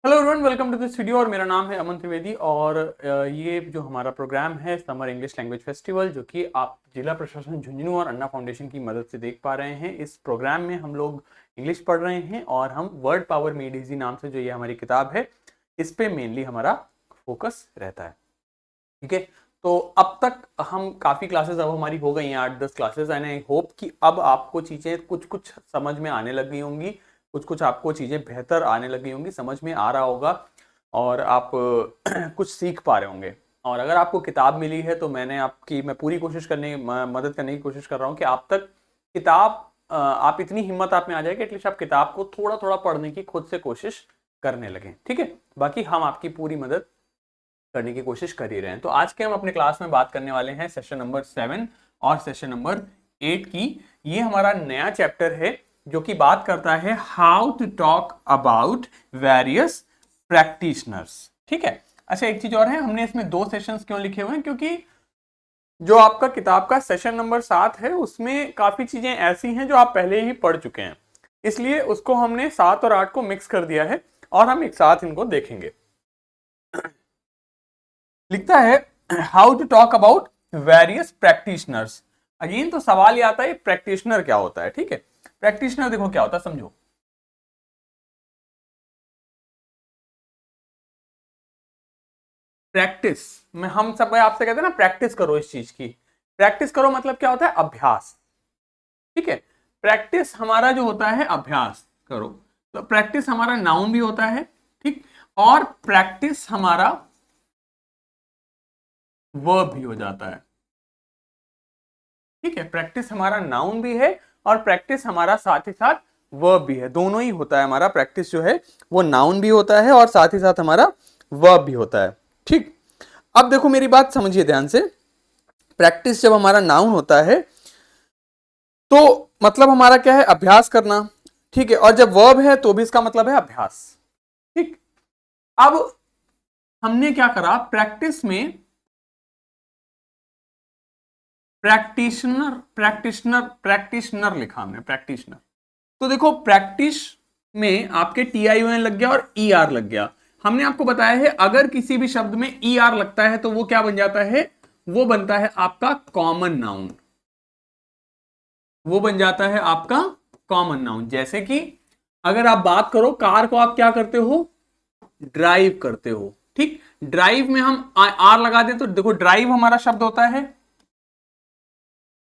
Hello everyone, welcome to this video. और मेरा नाम है अमन त्रिवेदी और ये जो हमारा प्रोग्राम है समर इंग्लिश लैंग्वेज फेस्टिवल, जो कि आप जिला प्रशासन झुंझुनू और अन्ना फाउंडेशन की मदद से देख पा रहे हैं। इस प्रोग्राम में हम लोग इंग्लिश पढ़ रहे हैं और हम वर्ड पावर मेड इजी नाम से जो ये हमारी किताब है, इस पे मेनली हमारा फोकस रहता है। ठीक है, तो अब तक हम काफ़ी क्लासेस अब हमारी हो गई हैं, 8-10 क्लासेस। एंड आई होप कि अब आपको चीज़ें कुछ कुछ समझ में आने लग गई होंगी, कुछ कुछ आपको चीज़ें बेहतर आने लगी होंगी, समझ में आ रहा होगा और आप कुछ सीख पा रहे होंगे। और अगर आपको किताब मिली है तो मैं पूरी कोशिश मदद करने की कोशिश कर रहा हूँ कि आप तक किताब आप इतनी हिम्मत आप में आ जाए कि एटलीस्ट आप किताब को थोड़ा थोड़ा पढ़ने की खुद से कोशिश करने लगें। ठीक है, बाकी हम आपकी पूरी मदद करने की कोशिश कर ही रहे हैं। तो आज के हम अपने क्लास में बात करने वाले हैं सेशन नंबर 7 और सेशन नंबर 8 की। ये हमारा नया चैप्टर है जो कि बात करता है how to talk about various practitioners. ठीक है, अच्छा एक चीज और है, हमने इसमें 2 सेशंस क्यों लिखे हुए हैं, क्योंकि जो आपका किताब का सेशन नंबर 7 है उसमें काफी चीजें ऐसी हैं जो आप पहले ही पढ़ चुके हैं, इसलिए उसको हमने 7 और 8 को मिक्स कर दिया है और हम एक साथ इनको देखेंगे। लिखता है how to talk about various practitioners. Again तो सवाल ये आता है प्रैक्टिशनर क्या होता है। ठीक है, प्रैक्टिशनर देखो क्या होता है, समझो। प्रैक्टिस में हम सब आपसे कहते हैं ना, प्रैक्टिस करो इस चीज की। प्रैक्टिस करो मतलब क्या होता है, अभ्यास। ठीक है, प्रैक्टिस हमारा जो होता है अभ्यास करो, तो प्रैक्टिस हमारा नाउन भी होता है। ठीक, और प्रैक्टिस हमारा वर्ब भी हो जाता है। ठीक है, प्रैक्टिस हमारा नाउन भी है और प्रैक्टिस हमारा साथ ही साथ वर्ब भी है, दोनों ही होता है। हमारा प्रैक्टिस जो है वो नाउन भी होता है और साथ ही साथ हमारा वर्ब भी होता है। ठीक, अब देखो मेरी बात समझिए ध्यान से। प्रैक्टिस जब हमारा नाउन होता है तो मतलब हमारा क्या है, अभ्यास करना। ठीक है, और जब वर्ब है तो भी इसका मतलब है अभ्यास। ठीक, अब हमने क्या करा, प्रैक्टिस में प्रैक्टिशनर लिखा हमने, प्रैक्टिशनर। तो देखो प्रैक्टिस में आपके TION लग गया और ER लग गया। हमने आपको बताया है अगर किसी भी शब्द में ER लगता है तो वो क्या बन जाता है, वो बनता है आपका कॉमन नाउन। वो बन जाता है आपका कॉमन नाउन। जैसे कि अगर आप बात करो, कार को आप क्या करते हो, ड्राइव करते हो। ठीक, ड्राइव में हम आर लगा दें तो देखो ड्राइव हमारा शब्द होता है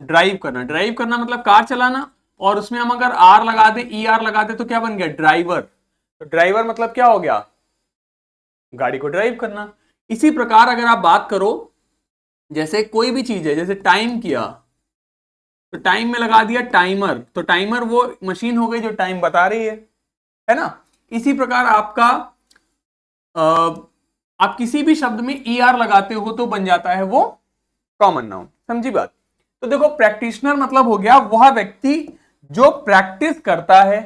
ड्राइव करना। ड्राइव करना मतलब कार चलाना, और उसमें हम अगर आर लगा दे, ER लगा दे तो क्या बन गया, ड्राइवर। तो ड्राइवर मतलब क्या हो गया, गाड़ी को ड्राइव करना। इसी प्रकार अगर आप बात करो, जैसे कोई भी चीज है, जैसे टाइम किया तो टाइम में लगा दिया टाइमर, तो टाइमर वो मशीन हो गई जो टाइम बता रही है ना। इसी प्रकार आपका आप किसी भी शब्द में ER लगाते हो तो बन जाता है वो कॉमन नाउन। समझी बात। तो देखो प्रैक्टिशनर मतलब हो गया वह व्यक्ति जो प्रैक्टिस करता है।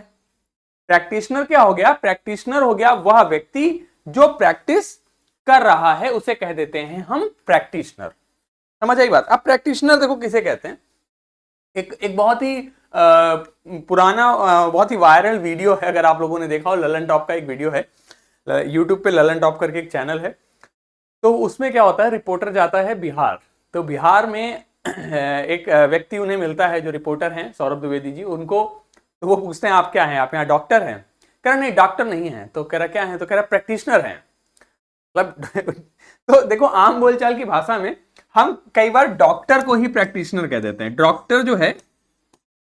प्रैक्टिशनर क्या हो गया, प्रैक्टिशनर हो गया वह व्यक्ति जो प्रैक्टिस कर रहा है, उसे कह देते हैं हम प्रैक्टिशनर। समझ आई बात। अब प्रैक्टिशनर देखो किसे कहते हैं। एक एक बहुत ही पुराना बहुत ही वायरल वीडियो है, अगर आप लोगों ने देखा हो, ललन टॉप का एक वीडियो है। यूट्यूब पे ललन टॉप करके एक चैनल है। तो उसमें क्या होता है, रिपोर्टर जाता है बिहार। तो बिहार में एक व्यक्ति उन्हें मिलता है, जो रिपोर्टर हैं सौरभ द्विवेदी जी, उनको। तो वो पूछते हैं आप क्या हैं, आप यहाँ डॉक्टर हैं। कह रहा नहीं डॉक्टर नहीं है। तो कह रहा क्या है, तो कह रहा प्रैक्टिशनर हैं। मतलब तो देखो आम बोलचाल की भाषा में हम कई बार डॉक्टर को ही प्रैक्टिशनर कह देते हैं। डॉक्टर जो है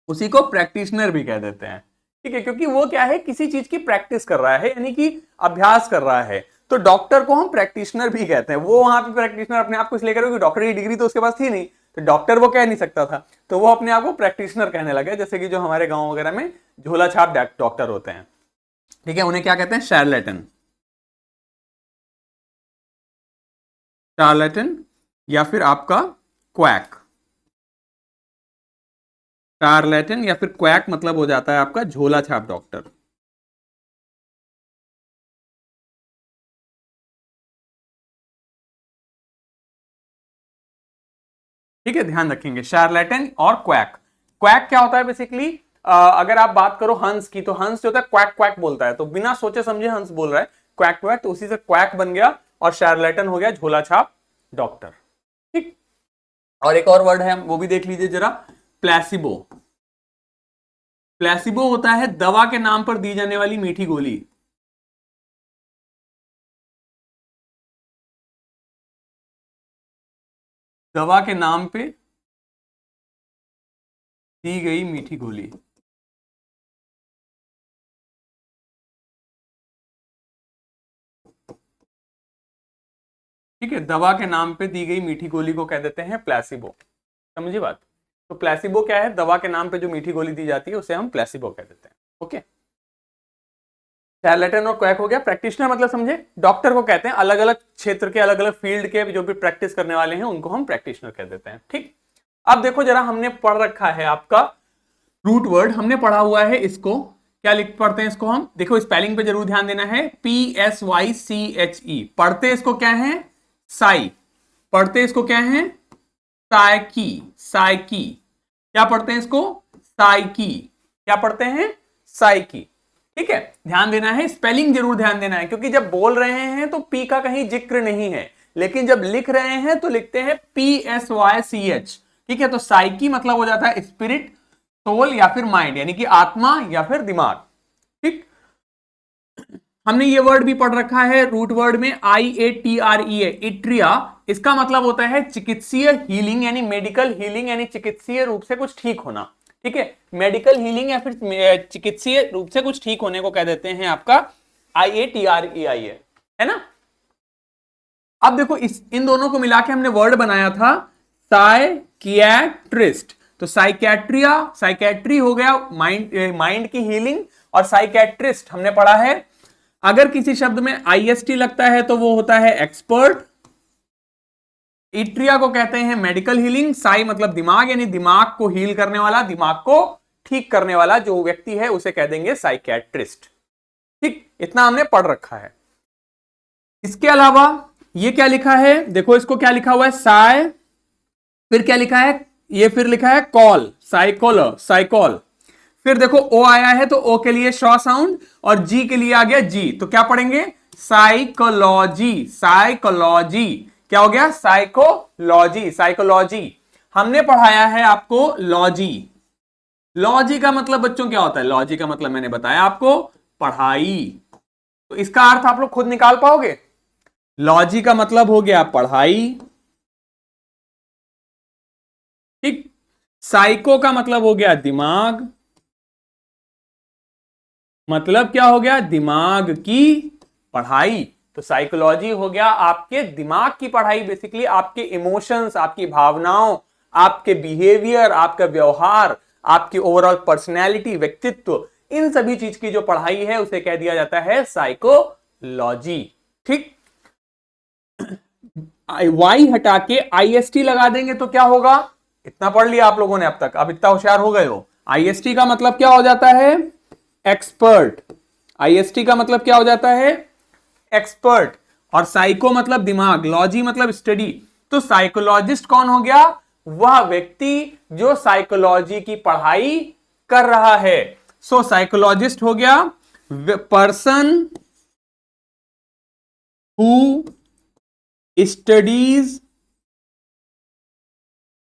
उसी को प्रैक्टिशनर भी कह देते हैं। ठीक है, क्योंकि वो क्या है, किसी चीज की प्रैक्टिस कर रहा है, यानी कि अभ्यास कर रहा है। तो डॉक्टर को हम प्रैक्टिशनर भी कहते हैं। वो वहां पे प्रैक्टिशनर अपने आप को इसलिए करो कि डॉक्टर की डिग्री तो उसके पास थी नहीं, तो डॉक्टर वो कह नहीं सकता था, तो वो अपने आप को प्रैक्टिशनर कहने लगे। जैसे कि जो हमारे गांव वगैरह में झोला छाप डॉक्टर होते हैं, ठीक है, उन्हें क्या कहते हैं, शार्लेटन। शार्लेटन या फिर आपका क्वैक। शार्लेटन या फिर क्वैक मतलब हो जाता है आपका झोला छाप डॉक्टर। ठीक है, ध्यान रखेंगे शार्लेटन और क्वैक। क्वैक क्या होता है बेसिकली, अगर आप बात करो हंस की, तो हंस जो होता है क्वैक क्वैक बोलता है, तो बिना सोचे समझे हंस बोल रहा है। क्वैक क्वैक, तो उसी से क्वैक बन गया और शार्लेटन हो गया झोला छाप डॉक्टर। ठीक, और एक और वर्ड है वो भी देख लीजिए जरा, प्लेसिबो। प्लेसिबो होता है दवा के नाम पर दी जाने वाली मीठी गोली। दवा के नाम पे दी गई मीठी गोली। ठीक है, दवा के नाम पे दी गई मीठी गोली को कह देते हैं प्लेसिबो। समझिए बात। तो प्लेसिबो क्या है? दवा के नाम पे जो मीठी गोली दी जाती है उसे हम प्लेसिबो कह देते हैं। ओके, शैरलेटन और क्वैक हो गया। प्रैक्टिशनर मतलब समझे, डॉक्टर को कहते हैं, अलग अलग क्षेत्र के अलग अलग फील्ड के जो भी प्रैक्टिस करने वाले हैं उनको हम प्रैक्टिशनर कह देते हैं। ठीक, अब देखो जरा, हमने पढ़ रखा है आपका रूट वर्ड, हमने पढ़ा हुआ है इसको, क्या लिख पढ़ते हैं इसको हम, देखो स्पेलिंग पे जरूर ध्यान देना है, PSYCHE। पढ़ते इसको क्या है? साई। पढ़ते इसको क्या है? साइकी। साइकी। क्या पढ़ते हैं इसको? साइकी। क्या पढ़ते हैं? साइकी। ठीक है, ध्यान देना है, स्पेलिंग जरूर ध्यान देना है, क्योंकि जब बोल रहे हैं तो पी का कहीं जिक्र नहीं है, लेकिन जब लिख रहे हैं तो लिखते हैं PSYCH। ठीक है, तो साइकी मतलब हो जाता है स्पिरिट, सोल या फिर माइंड, यानी कि आत्मा या फिर दिमाग। ठीक, हमने ये वर्ड भी पढ़ रखा है रूट वर्ड में, IATREA, इट्रिया। इसका मतलब होता है चिकित्सीय हीलिंग, यानी मेडिकल हीलिंग, यानी चिकित्सीय रूप से कुछ ठीक होना। ठीक है, मेडिकल हीलिंग या फिर चिकित्सीय रूप से कुछ ठीक होने को कह देते हैं आपका IATREIA, है ना। अब देखो इन दोनों को मिला के हमने वर्ड बनाया था साइकियाट्रिस्ट। तो साइकैट्रिया, साइकैट्री हो गया माइंड की हीलिंग, और साइकैट्रिस्ट हमने पढ़ा है, अगर किसी शब्द में IST लगता है तो वो होता है एक्सपर्ट। इट्रिया को कहते हैं मेडिकल हीलिंग, साई मतलब दिमाग, यानी दिमाग को हील करने वाला, दिमाग को ठीक करने वाला जो व्यक्ति है उसे कह देंगे साइकैट्रिस्ट। ठीक, इतना हमने पढ़ रखा है। इसके अलावा ये क्या लिखा है, देखो इसको क्या लिखा हुआ है, साय, फिर क्या लिखा है, ये फिर लिखा है कॉल, साइकोल, साइकोल। फिर देखो ओ आया है तो ओ के लिए शॉ साउंड, और जी के लिए आ गया जी, तो क्या पढ़ेंगे? साइकोलॉजी। साइकोलॉजी क्या हो गया? साइकोलॉजी। साइकोलॉजी। हमने पढ़ाया है आपको लॉजी। लॉजी का मतलब बच्चों क्या होता है? लॉजी का मतलब मैंने बताया आपको, पढ़ाई। तो इसका अर्थ आप लोग खुद निकाल पाओगे। लॉजी का मतलब हो गया पढ़ाई। ठीक, साइको का मतलब हो गया दिमाग, मतलब क्या हो गया? दिमाग की पढ़ाई। तो साइकोलॉजी हो गया आपके दिमाग की पढ़ाई, बेसिकली आपके इमोशंस, आपकी भावनाओं, आपके बिहेवियर, आपका व्यवहार, आपकी ओवरऑल पर्सनैलिटी, व्यक्तित्व, इन सभी चीज की जो पढ़ाई है उसे कह दिया जाता है साइकोलॉजी। ठीक, वाई हटा के IST लगा देंगे तो क्या होगा? इतना पढ़ लिया आप लोगों ने अब तक, अब इतना होशियार हो गए हो। IST का मतलब क्या हो जाता है? एक्सपर्ट। IST का मतलब क्या हो जाता है? एक्सपर्ट। और साइको मतलब दिमाग, लॉजी मतलब स्टडी। तो साइकोलॉजिस्ट कौन हो गया? वह व्यक्ति जो साइकोलॉजी की पढ़ाई कर रहा है। सो साइकोलॉजिस्ट हो गया पर्सन हु स्टडीज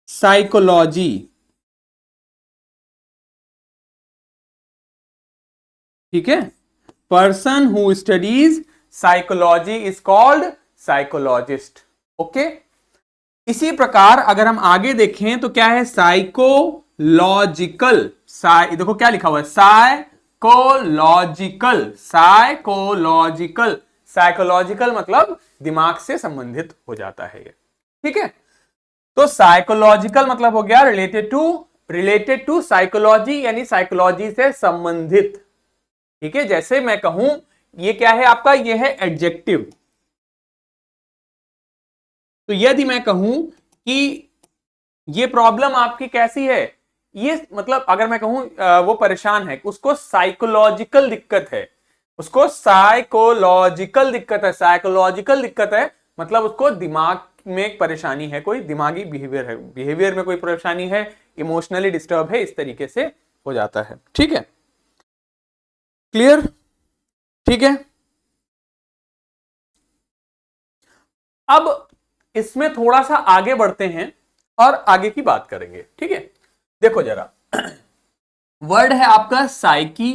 साइकोलॉजी। ठीक है, person who studies psychology is called psychologist. Okay, इसी प्रकार अगर हम आगे देखें तो क्या है? साइकोलॉजिकल। देखो क्या लिखा हुआ है, साइकोलॉजिकल। साइकोलॉजिकल। साइकोलॉजिकल मतलब दिमाग से संबंधित हो जाता है ये। ठीक है, तो साइकोलॉजिकल मतलब हो गया रिलेटेड टू साइकोलॉजी, यानी साइकोलॉजी से संबंधित। ठीक है, जैसे मैं कहूं ये क्या है आपका? ये है एडजेक्टिव। तो यदि मैं कहूं कि ये प्रॉब्लम आपकी कैसी है, ये मतलब अगर मैं कहूं वो परेशान है, उसको साइकोलॉजिकल दिक्कत है, उसको साइकोलॉजिकल दिक्कत है, साइकोलॉजिकल दिक्कत है, मतलब उसको दिमाग में एक परेशानी है, कोई दिमागी बिहेवियर है, बिहेवियर में कोई परेशानी है, इमोशनली डिस्टर्ब है, इस तरीके से हो जाता है। ठीक है, क्लियर? ठीक है, अब इसमें थोड़ा सा आगे बढ़ते हैं और आगे की बात करेंगे, ठीक है। देखो जरा, वर्ड है आपका साइकी,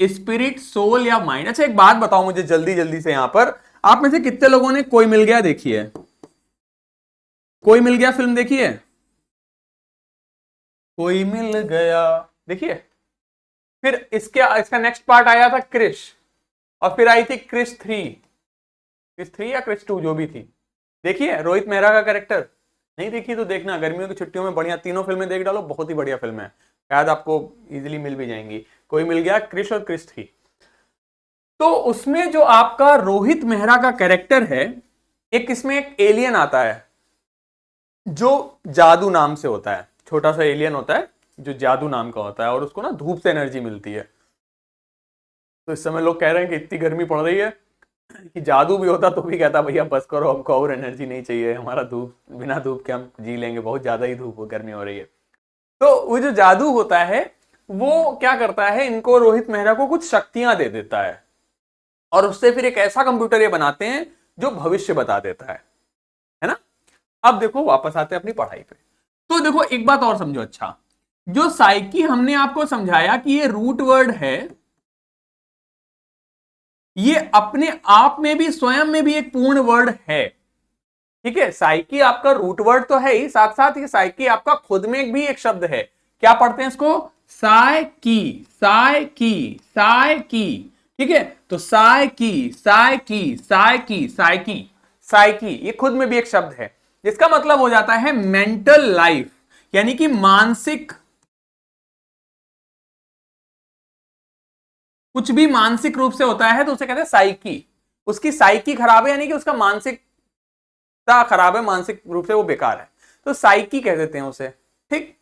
स्पिरिट, सोल या माइंड। अच्छा एक बात बताओ मुझे जल्दी जल्दी से, यहां पर आप में से कितने लोगों ने कोई मिल गया देखी है? कोई मिल गया फिल्म देखी है? कोई मिल गया देखिए। फिर इसका नेक्स्ट पार्ट आया था क्रिश, और फिर आई थी क्रिश 3, क्रिश 3 या क्रिश 2 जो भी थी। देखिए रोहित मेहरा का कैरेक्टर, नहीं देखी तो देखना, गर्मियों की छुट्टियों में बढ़िया तीनों फिल्में देख डालो, बहुत ही बढ़िया फिल्म है, शायद आपको इजीली मिल भी जाएंगी। कोई मिल गया, क्रिश और क्रिश 3। तो उसमें जो आपका रोहित मेहरा का कैरेक्टर है, एक इसमें एक एलियन आता है जो जादू नाम से होता है, छोटा सा एलियन होता है जो जादू नाम का होता है, और उसको ना धूप से एनर्जी मिलती है। तो इस समय लोग कह रहे हैं कि इतनी गर्मी पड़ रही है कि जादू भी होता तो भी कहता भैया बस करो, हमको और एनर्जी नहीं चाहिए, हमारा धूप, बिना धूप के हम जी लेंगे, बहुत ज्यादा ही धूप गर्मी हो रही है। तो वो जो जादू होता है वो क्या करता है, इनको रोहित मेहरा को कुछ शक्तियां दे देता है, और उससे फिर एक ऐसा कंप्यूटर ये बनाते हैं जो भविष्य बता देता है ना। अब देखो वापस आते हैं अपनी पढ़ाई पे। तो देखो एक बात और समझो, अच्छा जो साइकी हमने आपको समझाया कि ये रूट वर्ड है, ये अपने आप में भी, स्वयं में भी एक पूर्ण वर्ड है, ठीक है। साइकी आपका रूट वर्ड तो है ही, साथ साथ ये साइकी आपका खुद में भी एक शब्द है। क्या पढ़ते हैं इसको? साइकी, साइकी, साइकी, ठीक है। तो psyche, psyche, psyche, psyche, psyche, ये खुद में भी एक शब्द है, जिसका मतलब हो जाता है मेंटल लाइफ, यानी कि मानसिक, कुछ भी मानसिक रूप से होता है तो उसे कहते हैं साइकी। उसकी साइकी खराब है, यानी कि उसका मानसिकता खराब है, मानसिक रूप से वो बेकार है, तो साइकी कह देते हैं उसे, ठीक।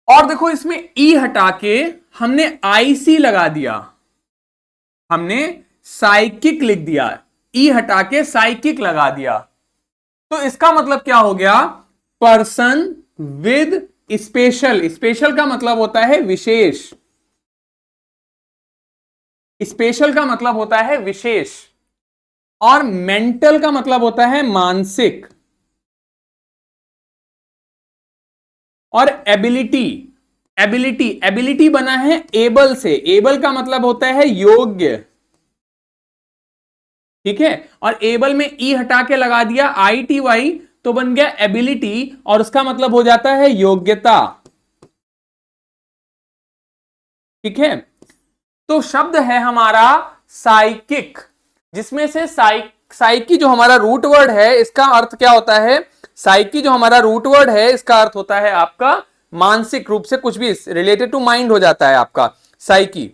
और देखो इसमें ई हटा के हमने आईसी लगा दिया, हमने साइकिक लिख दिया, ई हटा के साइकिक लगा दिया। तो इसका मतलब क्या हो गया? पर्सन विद स्पेशल, स्पेशल का मतलब होता है विशेष, स्पेशल का मतलब होता है विशेष, और मेंटल का मतलब होता है मानसिक, और एबिलिटी, एबिलिटी, एबिलिटी बना है एबल से, एबल का मतलब होता है योग्य, ठीक है। और एबल में ई हटा के लगा दिया ITY, तो बन गया एबिलिटी, और उसका मतलब हो जाता है योग्यता, ठीक है। तो शब्द है हमारा साइकिक, जिसमें से साइकी जो हमारा रूट वर्ड है, इसका अर्थ क्या होता है? साइकी जो हमारा रूट वर्ड है, इसका अर्थ होता है आपका मानसिक रूप से, कुछ भी रिलेटेड टू माइंड हो जाता है आपका साइकी,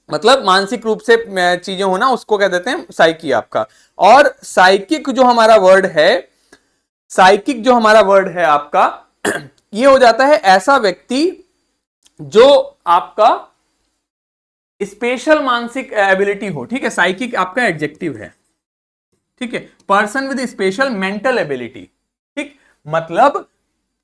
मतलब मानसिक रूप से चीजें होना, उसको कह देते हैं साइकी आपका। और साइकिक जो हमारा वर्ड है, साइकिक जो हमारा वर्ड है आपका, ये हो जाता है ऐसा व्यक्ति जो आपका स्पेशल मानसिक एबिलिटी हो, ठीक है। साइकिक आपका एडजेक्टिव है, ठीक है। Person with special mental ability, ठीक, मतलब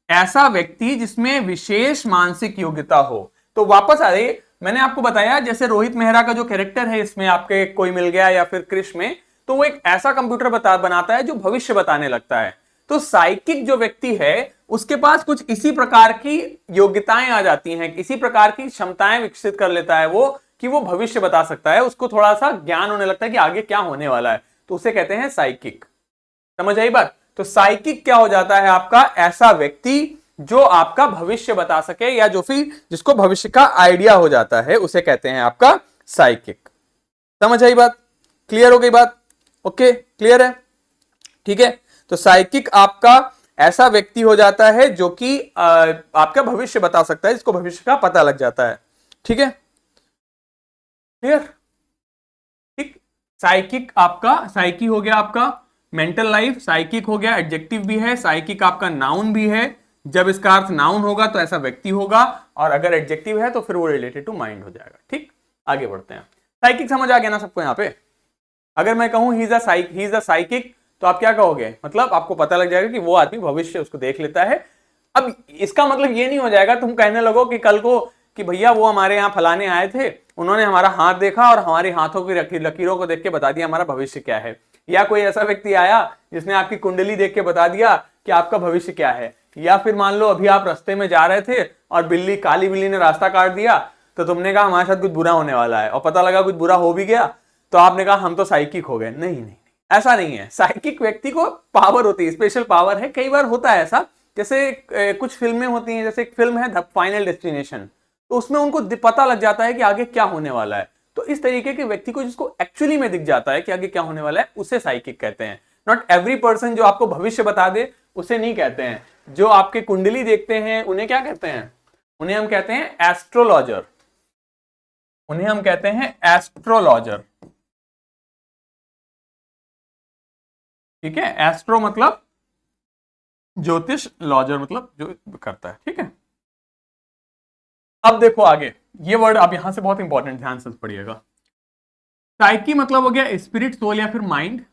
ऐसा व्यक्ति जिसमें विशेष मानसिक योग्यता हो। तो वापस आ रही, मैंने आपको बताया जैसे रोहित मेहरा का जो कैरेक्टर है इसमें आपके कोई मिल गया या फिर क्रिश में, तो वो एक ऐसा कंप्यूटर बनाता है जो भविष्य बताने लगता है। तो साइकिक जो व्यक्ति है उसके पास कुछ इसी प्रकार की योग्यताएं आ जाती हैं, इसी प्रकार की क्षमताएं विकसित कर लेता है वो, कि वो भविष्य बता सकता है, उसको थोड़ा सा ज्ञान होने लगता है कि आगे क्या होने वाला है, तो उसे कहते हैं साइकिक। समझ आई बात? तो साइकिक क्या हो जाता है आपका? ऐसा व्यक्ति जो आपका भविष्य बता सके, या जो फिर जिसको भविष्य का आइडिया हो जाता है, उसे कहते हैं आपका साइकिक। समझ आई बात? क्लियर हो गई बात? ओके, क्लियर है, ठीक है। तो साइकिक आपका ऐसा व्यक्ति हो जाता है जो कि आपका भविष्य बता सकता है, जिसको भविष्य का पता लग जाता है, ठीक है, क्लियर, ठीक। साइकिक आपका, साइकी हो गया आपका मेंटल लाइफ, साइकिक हो गया एडजेक्टिव भी है, साइकिक आपका नाउन भी है, जब इसका अर्थ नाउन होगा तो ऐसा व्यक्ति होगा, और अगर एडजेक्टिव है तो फिर वो रिलेटेड टू माइंड हो जाएगा, ठीक। आगे बढ़ते हैं। साइकिक समझ आ गया ना सबको? यहाँ पे अगर मैं कहूं ही इज अ साइकिक, तो आप क्या कहोगे? मतलब आपको पता लग जाएगा कि वो आदमी भविष्य उसको देख लेता है। अब इसका मतलब ये नहीं हो जाएगा तुम कहने लगो कि कल को कि भैया वो हमारे यहाँ फलाने आए थे, उन्होंने हमारा हाथ देखा और हमारे हाथों की लकीरों को देख के बता दिया हमारा भविष्य क्या है। या कोई ऐसा व्यक्ति आया जिसने आपकी कुंडली देख के बता दिया कि आपका भविष्य क्या है, या फिर मान लो अभी आप रास्ते में जा रहे थे और काली बिल्ली ने रास्ता काट दिया, तो तुमने कहा हमारे साथ कुछ बुरा होने वाला है, और पता लगा कुछ बुरा हो भी गया, तो आपने कहा हम तो साइकिक हो गए। नहीं नहीं, ऐसा नहीं है। साइकिक व्यक्ति को पावर होती है, स्पेशल पावर है। कई बार होता है ऐसा, जैसे कुछ फिल्में होती हैं, जैसे एक फिल्म है द फाइनल डेस्टिनेशन, तो उसमें उनको पता लग जाता है कि आगे क्या होने वाला है। तो इस तरीके के व्यक्ति को जिसको एक्चुअली में दिख जाता है कि आगे क्या होने वाला है, उसे साइकिक कहते हैं। नॉट एवरी पर्सन जो आपको भविष्य बता दे उसे नहीं कहते हैं। जो आपके कुंडली देखते हैं उन्हें क्या कहते हैं? उन्हें हम कहते हैं एस्ट्रोलॉजर। उन्हें हम कहते हैं एस्ट्रोलॉजर। ठीक है, एस्ट्रो मतलब ज्योतिष, लॉजर मतलब जो करता है। ठीक है, अब देखो आगे ये वर्ड, अब यहां से बहुत इंपॉर्टेंट, ध्यान से पढ़िएगा। साइकी मतलब हो गया स्पिरिट, सोल या फिर माइंड।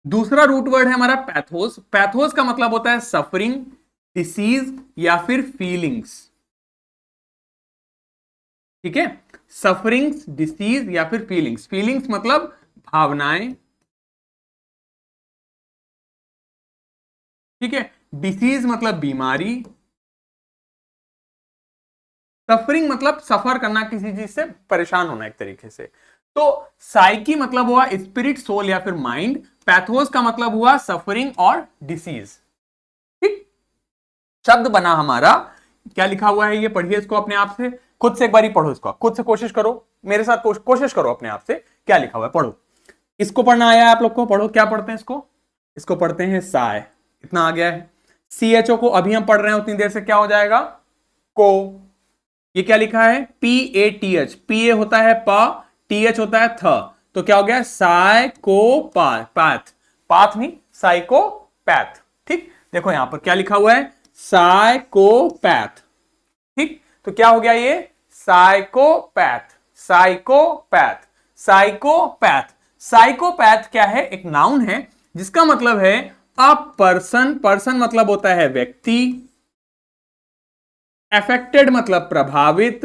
दूसरा रूट वर्ड है हमारा पैथोस। पैथोस का मतलब होता है सफरिंग, डिसीज या फिर फीलिंग्स। ठीक है, सफरिंग्स, डिसीज या फिर फीलिंग्स। फीलिंग्स मतलब भावनाएं। ठीक है, डिसीज मतलब बीमारी। सफरिंग मतलब सफर करना, किसी चीज से परेशान होना एक तरीके से। तो साइकी मतलब हुआ स्पिरिट, सोल या फिर माइंड। पैथोस का मतलब हुआ सफरिंग और डिसीज। ठीक, शब्द बना हमारा, क्या लिखा हुआ है ये पढ़िए इसको अपने आप से, खुद से एक बार पढ़ो इसको, खुद से कोशिश करो, मेरे साथ कोशिश करो अपने आप से, क्या लिखा हुआ है पढ़ो। इसको पढ़ना आया आप लोग को? पढ़ो, क्या पढ़ते हैं इसको? इसको पढ़ते हैं साय। इतना आ गया है। CHO को अभी हम पढ़ रहे हैं, उतनी देर से क्या हो जाएगा? को। ये क्या लिखा है? PATH। PA होता है प, TH होता है थ, तो क्या हो गया? साइकोपैथ। पाथ नहीं, साइकोपैथ। ठीक, देखो यहां पर क्या लिखा हुआ है? साइकोपैथ। ठीक, तो क्या हो गया ये? साइकोपैथ। Psychopath, psychopath. साइकोपैथ क्या है? एक नाउन है जिसका मतलब है अ पर्सन। पर्सन मतलब होता है व्यक्ति। अफेक्टेड मतलब प्रभावित।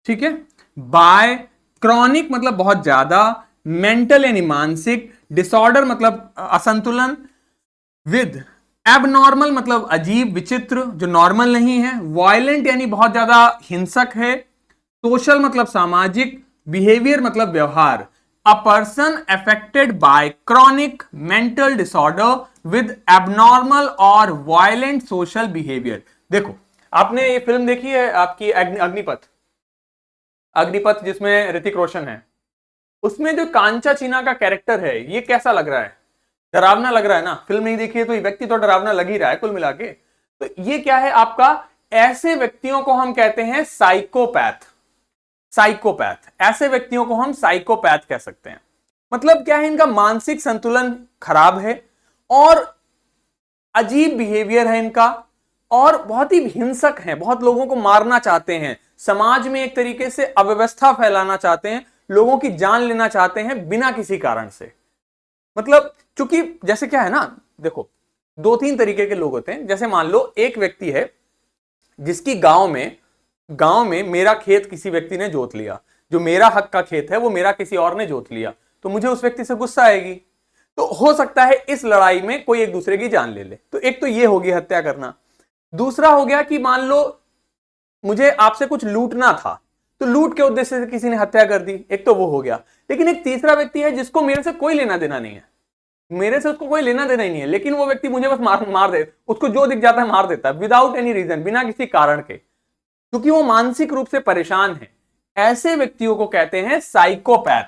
ठीक है, बाय। क्रॉनिक मतलब बहुत ज्यादा। मेंटल यानी मानसिक। डिसऑर्डर मतलब असंतुलन। विद। एबनॉर्मल मतलब अजीब, विचित्र, जो नॉर्मल नहीं है। वायलेंट यानी बहुत ज्यादा हिंसक है। सोशल मतलब सामाजिक। बिहेवियर मतलब व्यवहार। A person affected by chronic mental disorder with abnormal और वायलेंट सोशल बिहेवियर। देखो, आपने ये फिल्म देखी है आपकी अग्निपथ? अग्निपथ जिसमें ऋतिक रोशन है, उसमें जो कांचा चीना का कैरेक्टर है, ये कैसा लग रहा है? डरावना लग रहा है ना? फिल्म नहीं देखी है तो ये व्यक्ति तो डरावना लग ही रहा है कुल मिला के। तो ये क्या है आपका? ऐसे व्यक्तियों को हम कहते हैं साइकोपैथ। साइकोपैथ, ऐसे व्यक्तियों को हम साइकोपैथ कह सकते हैं। मतलब क्या है? इनका मानसिक संतुलन खराब है और अजीब बिहेवियर है इनका, और बहुत ही हिंसक है, बहुत लोगों को मारना चाहते हैं, समाज में एक तरीके से अव्यवस्था फैलाना चाहते हैं, लोगों की जान लेना चाहते हैं बिना किसी कारण से। मतलब चूंकि जैसे क्या है ना, देखो दो तीन तरीके के लोग होते हैं। जैसे मान लो एक व्यक्ति है जिसकी गांव में मेरा खेत किसी व्यक्ति ने जोत लिया, जो मेरा हक का खेत है वो मेरा किसी और ने जोत लिया, तो मुझे उस व्यक्ति से गुस्सा आएगी। तो हो सकता है इस लड़ाई में कोई एक दूसरे की जान ले ले। तो एक तो ये होगी हत्या करना। दूसरा हो गया कि मान लो मुझे आपसे कुछ लूटना था, तो लूट के उद्देश्य से किसी ने हत्या कर दी, एक तो वो हो गया। लेकिन एक तीसरा व्यक्ति है जिसको मेरे से कोई लेना देना नहीं है, मेरे से उसको कोई लेना देना ही नहीं है, लेकिन वो व्यक्ति मुझे बस मार दे, उसको जो दिख जाता है मार देता है, विदाउट एनी रीजन, बिना किसी कारण के, क्योंकि वो मानसिक रूप से परेशान है। ऐसे व्यक्तियों को कहते हैं साइकोपैथ।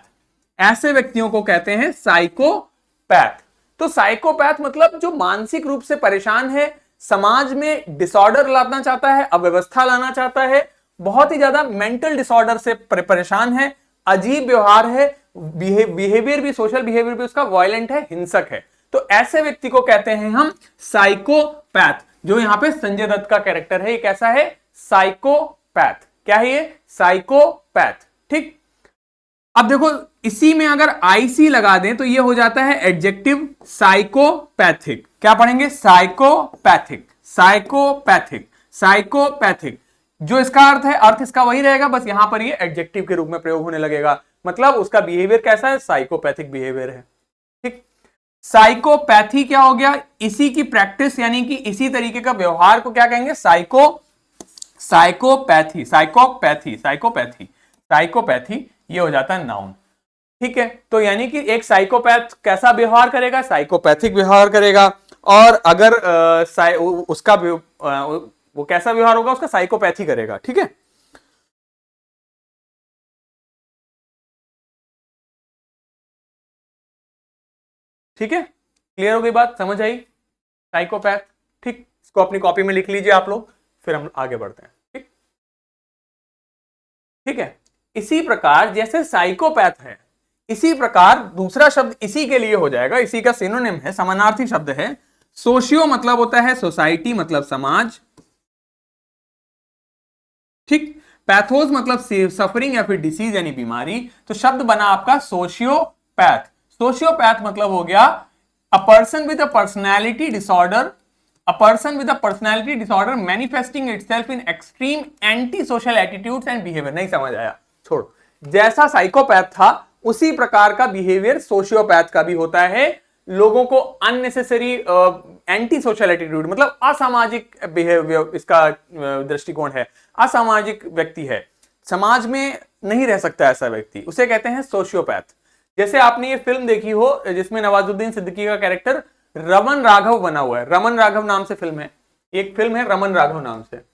ऐसे व्यक्तियों को कहते हैं साइकोपैथ। तो साइकोपैथ मतलब जो मानसिक रूप से परेशान है, समाज में डिसऑर्डर लाना चाहता है, अव्यवस्था लाना चाहता है, बहुत ही ज्यादा मेंटल डिसऑर्डर से परेशान है, अजीब व्यवहार है, बिहेवियर भी, सोशल बिहेवियर भी उसका वायलेंट है, हिंसक है। तो ऐसे व्यक्ति को कहते हैं हम साइकोपैथ। जो यहां पे संजय दत्त का कैरेक्टर है, ये कैसा है? साइकोपैथ। क्या है ये? साइकोपैथ। ठीक, अब देखो इसी में अगर IC लगा दें तो ये हो जाता है एडजेक्टिव साइकोपैथिक। क्या पढ़ेंगे? Psychopathic, psychopathic, psychopathic. जो इसका अर्थ है, अर्थ इसका वही रहेगा, बस यहां पर ये एडजेक्टिव के रूप में प्रयोग होने लगेगा। मतलब उसका बिहेवियर कैसा है, साइकोपैथिक बिहेवियर है। ठीक, साइकोपैथी क्या हो गया, इसी की प्रैक्टिस यानी कि इसी तरीके का व्यवहार को क्या कहेंगे, साइकोपैथी साइकोपैथी साइकोपैथी साइकोपैथी, ये हो जाता है नाउन। ठीक है, तो यानी कि एक साइकोपैथ कैसा व्यवहार करेगा, साइकोपैथिक व्यवहार करेगा। और अगर उसका वो कैसा व्यवहार होगा, उसका साइकोपैथी करेगा। ठीक है, ठीक है, क्लियर हो गई बात, समझ आई, साइकोपैथ। ठीक, इसको अपनी कॉपी में लिख लीजिए आप लोग, फिर हम आगे बढ़ते हैं। ठीक, ठीक है, इसी प्रकार जैसे साइकोपैथ है, इसी प्रकार दूसरा शब्द इसी के लिए हो जाएगा, इसी का सिनोनिम है, समानार्थी शब्द है सोशियो, मतलब होता है सोसाइटी, मतलब समाज। ठीक, पैथोस मतलब सफरिंग या फिर डिसीज यानी बीमारी, तो शब्द बना आपका सोशियोपैथ। सोशियोपैथ मतलब हो गया a person with a personality disorder, a person with a personality disorder manifesting itself in extreme anti social attitudes and behaviour. नहीं समझ आया, छोड़ो। जैसा साइकोपैथ था उसी प्रकार का बिहेवियर सोशियोपैथ का भी होता है, लोगों को अननेसेसरी एंटी सोशल एटीट्यूड, मतलब असामाजिक बिहेवियर, इसका दृष्टिकोण है, असामाजिक व्यक्ति है, समाज में नहीं रह सकता ऐसा व्यक्ति, उसे कहते हैं सोशियोपैथ। जैसे आपने ये फिल्म देखी हो जिसमें नवाजुद्दीन सिद्दीकी का कैरेक्टर रमन राघव बना हुआ है, रमन राघव नाम से फिल्म है, एक फिल्म है रमन राघव नाम से।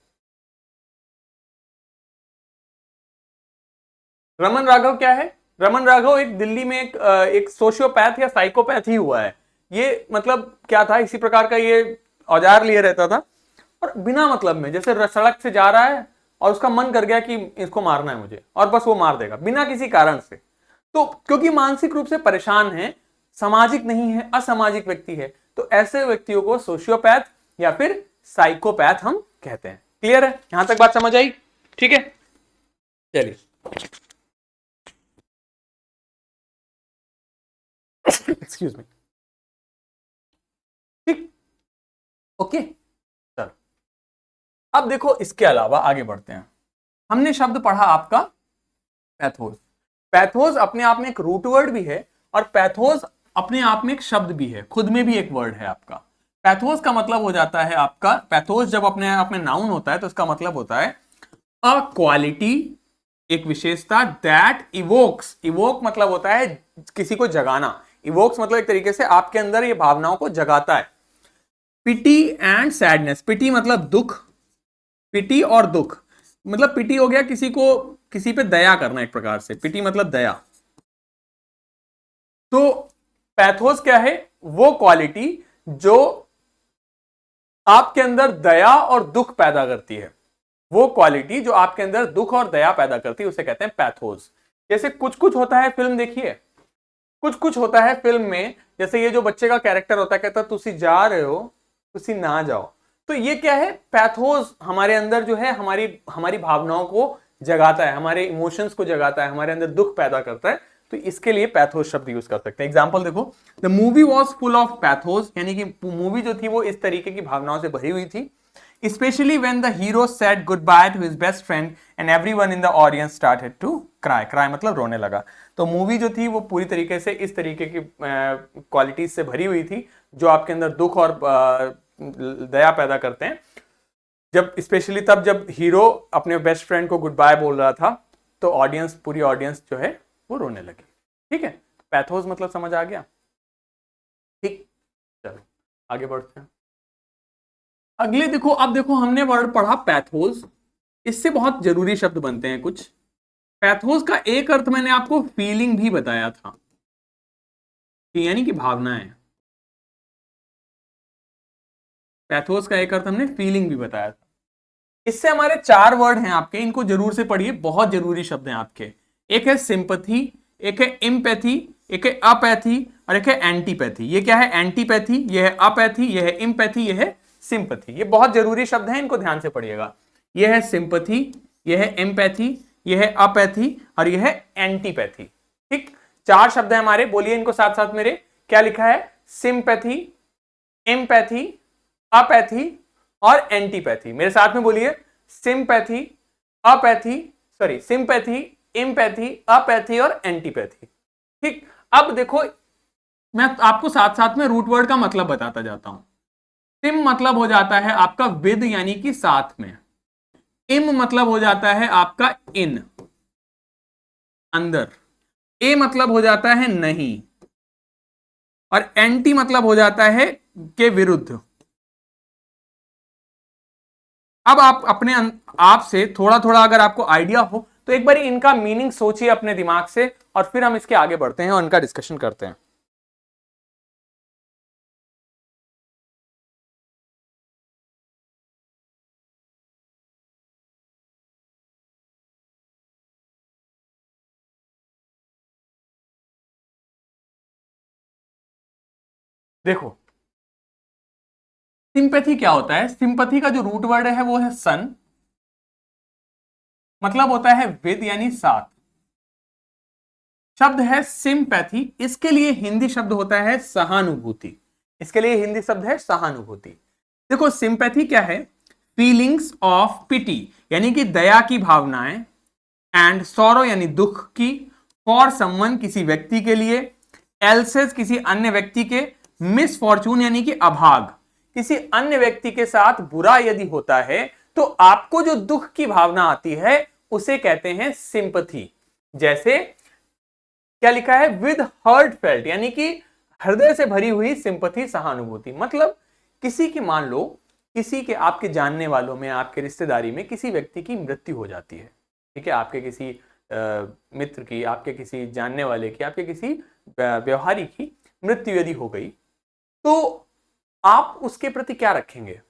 रमन राघव क्या है, रमन राघव एक दिल्ली में एक सोशियोपैथ या साइकोपैथ ही हुआ है। ये मतलब क्या था, इसी प्रकार का ये औजार लिए रहता था और बिना मतलब में, जैसे सड़क से जा रहा है और उसका मन कर गया कि इसको मारना है मुझे, और बस वो मार देगा बिना किसी कारण से। तो क्योंकि मानसिक रूप से परेशान है, सामाजिक नहीं है, असामाजिक व्यक्ति है, तो ऐसे व्यक्तियों को सोशियोपैथ या फिर साइकोपैथ हम कहते हैं। क्लियर है, यहां तक बात समझ आई? ठीक है, चलिए एक्सक्यूज मी। ठीक, ओके, चलो अब देखो, इसके अलावा आगे बढ़ते हैं। हमने शब्द पढ़ा आपका पैथोस। पैथोस अपने आप में एक रूट वर्ड भी है और पैथोस अपने आप में एक शब्द भी है, खुद में भी एक वर्ड है आपका। पैथोस का मतलब हो जाता है आपका, पैथोस जब अपने आप में नाउन होता है तो इसका मतलब होता है अ क्वालिटी, एक विशेषता, दैट इवोक्स, इवोक मतलब होता है किसी को जगाना, इवोक्स मतलब एक तरीके से आपके अंदर ये भावनाओं को जगाता है। पिटी एंड सैडनेस, पिटी मतलब दुख, पिटी और दुख, मतलब पिटी हो गया किसी को, किसी पे दया करना, एक प्रकार से पिटी मतलब दया। तो पैथोस क्या है, वो क्वालिटी जो आपके अंदर दया और दुख पैदा करती है, वो क्वालिटी जो आपके अंदर दुख और दया पैदा करती है उसे कहते हैं पैथोस। जैसे कुछ कुछ होता है, फिल्म देखिए, कुछ कुछ होता है फिल्म में, जैसे ये जो बच्चे का कैरेक्टर होता है, कहता है तुसी जा रहे हो, तुसी ना जाओ, तो ये क्या है, पैथोस हमारे अंदर जो है, हमारी हमारी भावनाओं को जगाता है, हमारे इमोशंस को जगाता है, हमारे अंदर दुख पैदा करता है, तो इसके लिए पैथोस शब्द यूज कर सकते हैं। एग्जाम्पल देखो, the movie was full of pathos, यानी कि मूवी जो थी वो इस तरीके की भावनाओं से भरी हुई थी। Especially when the hero said goodbye to his best friend and everyone in the audience started to cry. Cry मतलब रोने लगा। तो मूवी जो थी वो पूरी तरीके से इस तरीके की क्वालिटीज से भरी हुई थी जो आपके अंदर दुख और दया पैदा करते हैं। जब स्पेशली तब जब हीरो अपने बेस्ट फ्रेंड को गुड बाय बोल रहा था तो ऑडियंस, पूरी ऑडियंस जो है वो रोने लगी। ठीक है, पैथोस मतलब समझ आ गया? ठीक, चलो आगे बढ़ते हैं। अगले देखो, अब देखो हमने वर्ड पढ़ा पैथोस, इससे बहुत जरूरी शब्द बनते हैं कुछ। पैथोस का एक अर्थ मैंने आपको फीलिंग भी बताया था, यानी कि भावनाएं। पैथोस का एक अर्थ हमने फीलिंग भी बताया था। इससे हमारे चार वर्ड हैं आपके, इनको जरूर से पढ़िए, बहुत जरूरी शब्द हैं आपके। एक है सिंपैथी, एक है इम्पैथी, एक है अपैथी और एक है एंटीपैथी। ये क्या है, एंटीपैथी, ये है अपैथी, ये है इम्पैथी, ये है सिंपैथी। ये बहुत जरूरी शब्द हैं, इनको ध्यान से पढ़िएगा। ये है सिंपैथी, ये है एम्पैथी, ये है अपैथी और ये है एंटीपैथी। ठीक, चार शब्द है हमारे, बोलिए इनको साथ साथ मेरे। क्या लिखा है, सिंपैथी, एम्पैथी, अपैथी और एंटीपैथी। मेरे साथ में बोलिए, sympathy, apathy, sorry sympathy, empathy, apathy और एंटीपैथी। ठीक, अब देखो मैं आपको साथ साथ में रूट वर्ड का मतलब बताता जाता हूं। सिम मतलब हो जाता है आपका विद यानी कि साथ में, इम मतलब हो जाता है आपका इन, अंदर, ए मतलब हो जाता है नहीं, और एंटी मतलब हो जाता है के विरुद्ध। अब आप अपने आप से थोड़ा थोड़ा अगर आपको आइडिया हो तो एक बार इनका मीनिंग सोचिए अपने दिमाग से, और फिर हम इसके आगे बढ़ते हैं और इनका डिस्कशन करते हैं। देखो सिंपैथी क्या होता है, सिंपैथी का जो रूट वर्ड है वो है सन, मतलब होता है विद यानी साथ, शब्द है सिंपैथी, इसके लिए हिंदी शब्द होता है सहानुभूति, इसके लिए हिंदी शब्द है सहानुभूति। देखो सिंपैथी क्या है, फीलिंग्स ऑफ पिटी यानी कि दया की भावनाएं, एंड सॉरो यानी दुख की, फॉर समवन किसी व्यक्ति के लिए, एल्सेस किसी अन्य व्यक्ति के, मिसफॉर्चून यानी कि अभाग, किसी अन्य व्यक्ति के साथ बुरा यदि होता है तो आपको जो दुख की भावना आती है उसे कहते हैं सिंपथी। जैसे क्या लिखा है, विद हर्ट फेल्ट यानी कि हृदय से भरी हुई सिंपथी, सहानुभूति, मतलब किसी की, मान लो किसी के, आपके जानने वालों में, आपके रिश्तेदारी में किसी व्यक्ति की मृत्यु हो जाती है, ठीक है, आपके किसी मित्र की, आपके किसी जानने वाले की, आपके किसी व्यवहारी की मृत्यु यदि हो गई, तो आप उसके प्रति क्या रखेंगे,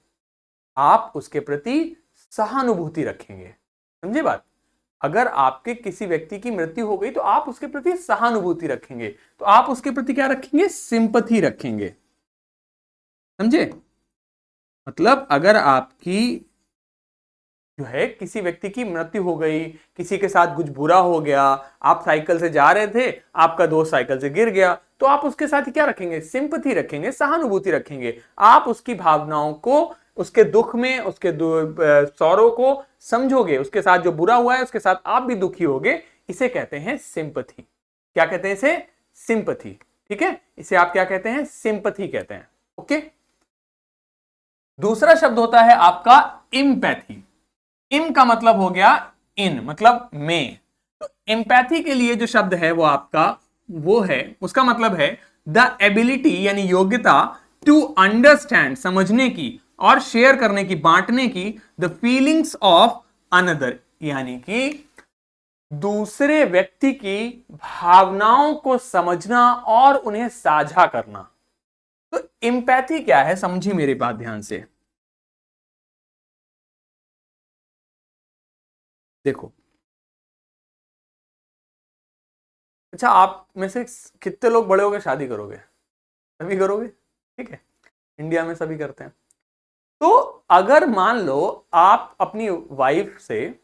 आप उसके प्रति सहानुभूति रखेंगे। समझे बात, अगर आपके किसी व्यक्ति की मृत्यु हो गई तो आप उसके प्रति सहानुभूति रखेंगे, तो आप उसके प्रति क्या रखेंगे, सिंपथी रखेंगे। समझे, मतलब अगर आपकी जो है किसी व्यक्ति की मृत्यु हो गई, किसी के साथ कुछ बुरा हो गया, आप साइकिल से जा रहे थे, आपका दोस्त साइकिल से गिर गया, तो आप उसके साथ क्या रखेंगे, सिंपथी रखेंगे, सहानुभूति रखेंगे। आप उसकी भावनाओं को, उसके दुख में, उसके सौरों को समझोगे, उसके साथ जो बुरा हुआ है उसके साथ आप भी दुखी होगे, इसे कहते हैं सिंपथी। क्या कहते हैं इसे, सिंपथी। ठीक है, इसे आप क्या कहते हैं, सिंपथी कहते हैं। ओके, दूसरा शब्द होता है आपका इम्पैथी। इम का मतलब हो गया इन, मतलब में, तो एम्पैथी के लिए जो शब्द है वो आपका वो है, उसका मतलब है द एबिलिटी यानी योग्यता, टू अंडरस्टैंड समझने की, और शेयर करने की, बांटने की, द फीलिंग्स ऑफ अनदर यानी कि दूसरे व्यक्ति की भावनाओं को समझना और उन्हें साझा करना। तो एम्पैथी क्या है, समझिए मेरी बात ध्यान से। देखो, अच्छा आप में से कितने लोग बड़े होकर शादी करोगे, सभी करोगे, ठीक है, इंडिया में सभी करते हैं। तो अगर मान लो आप अपनी वाइफ से,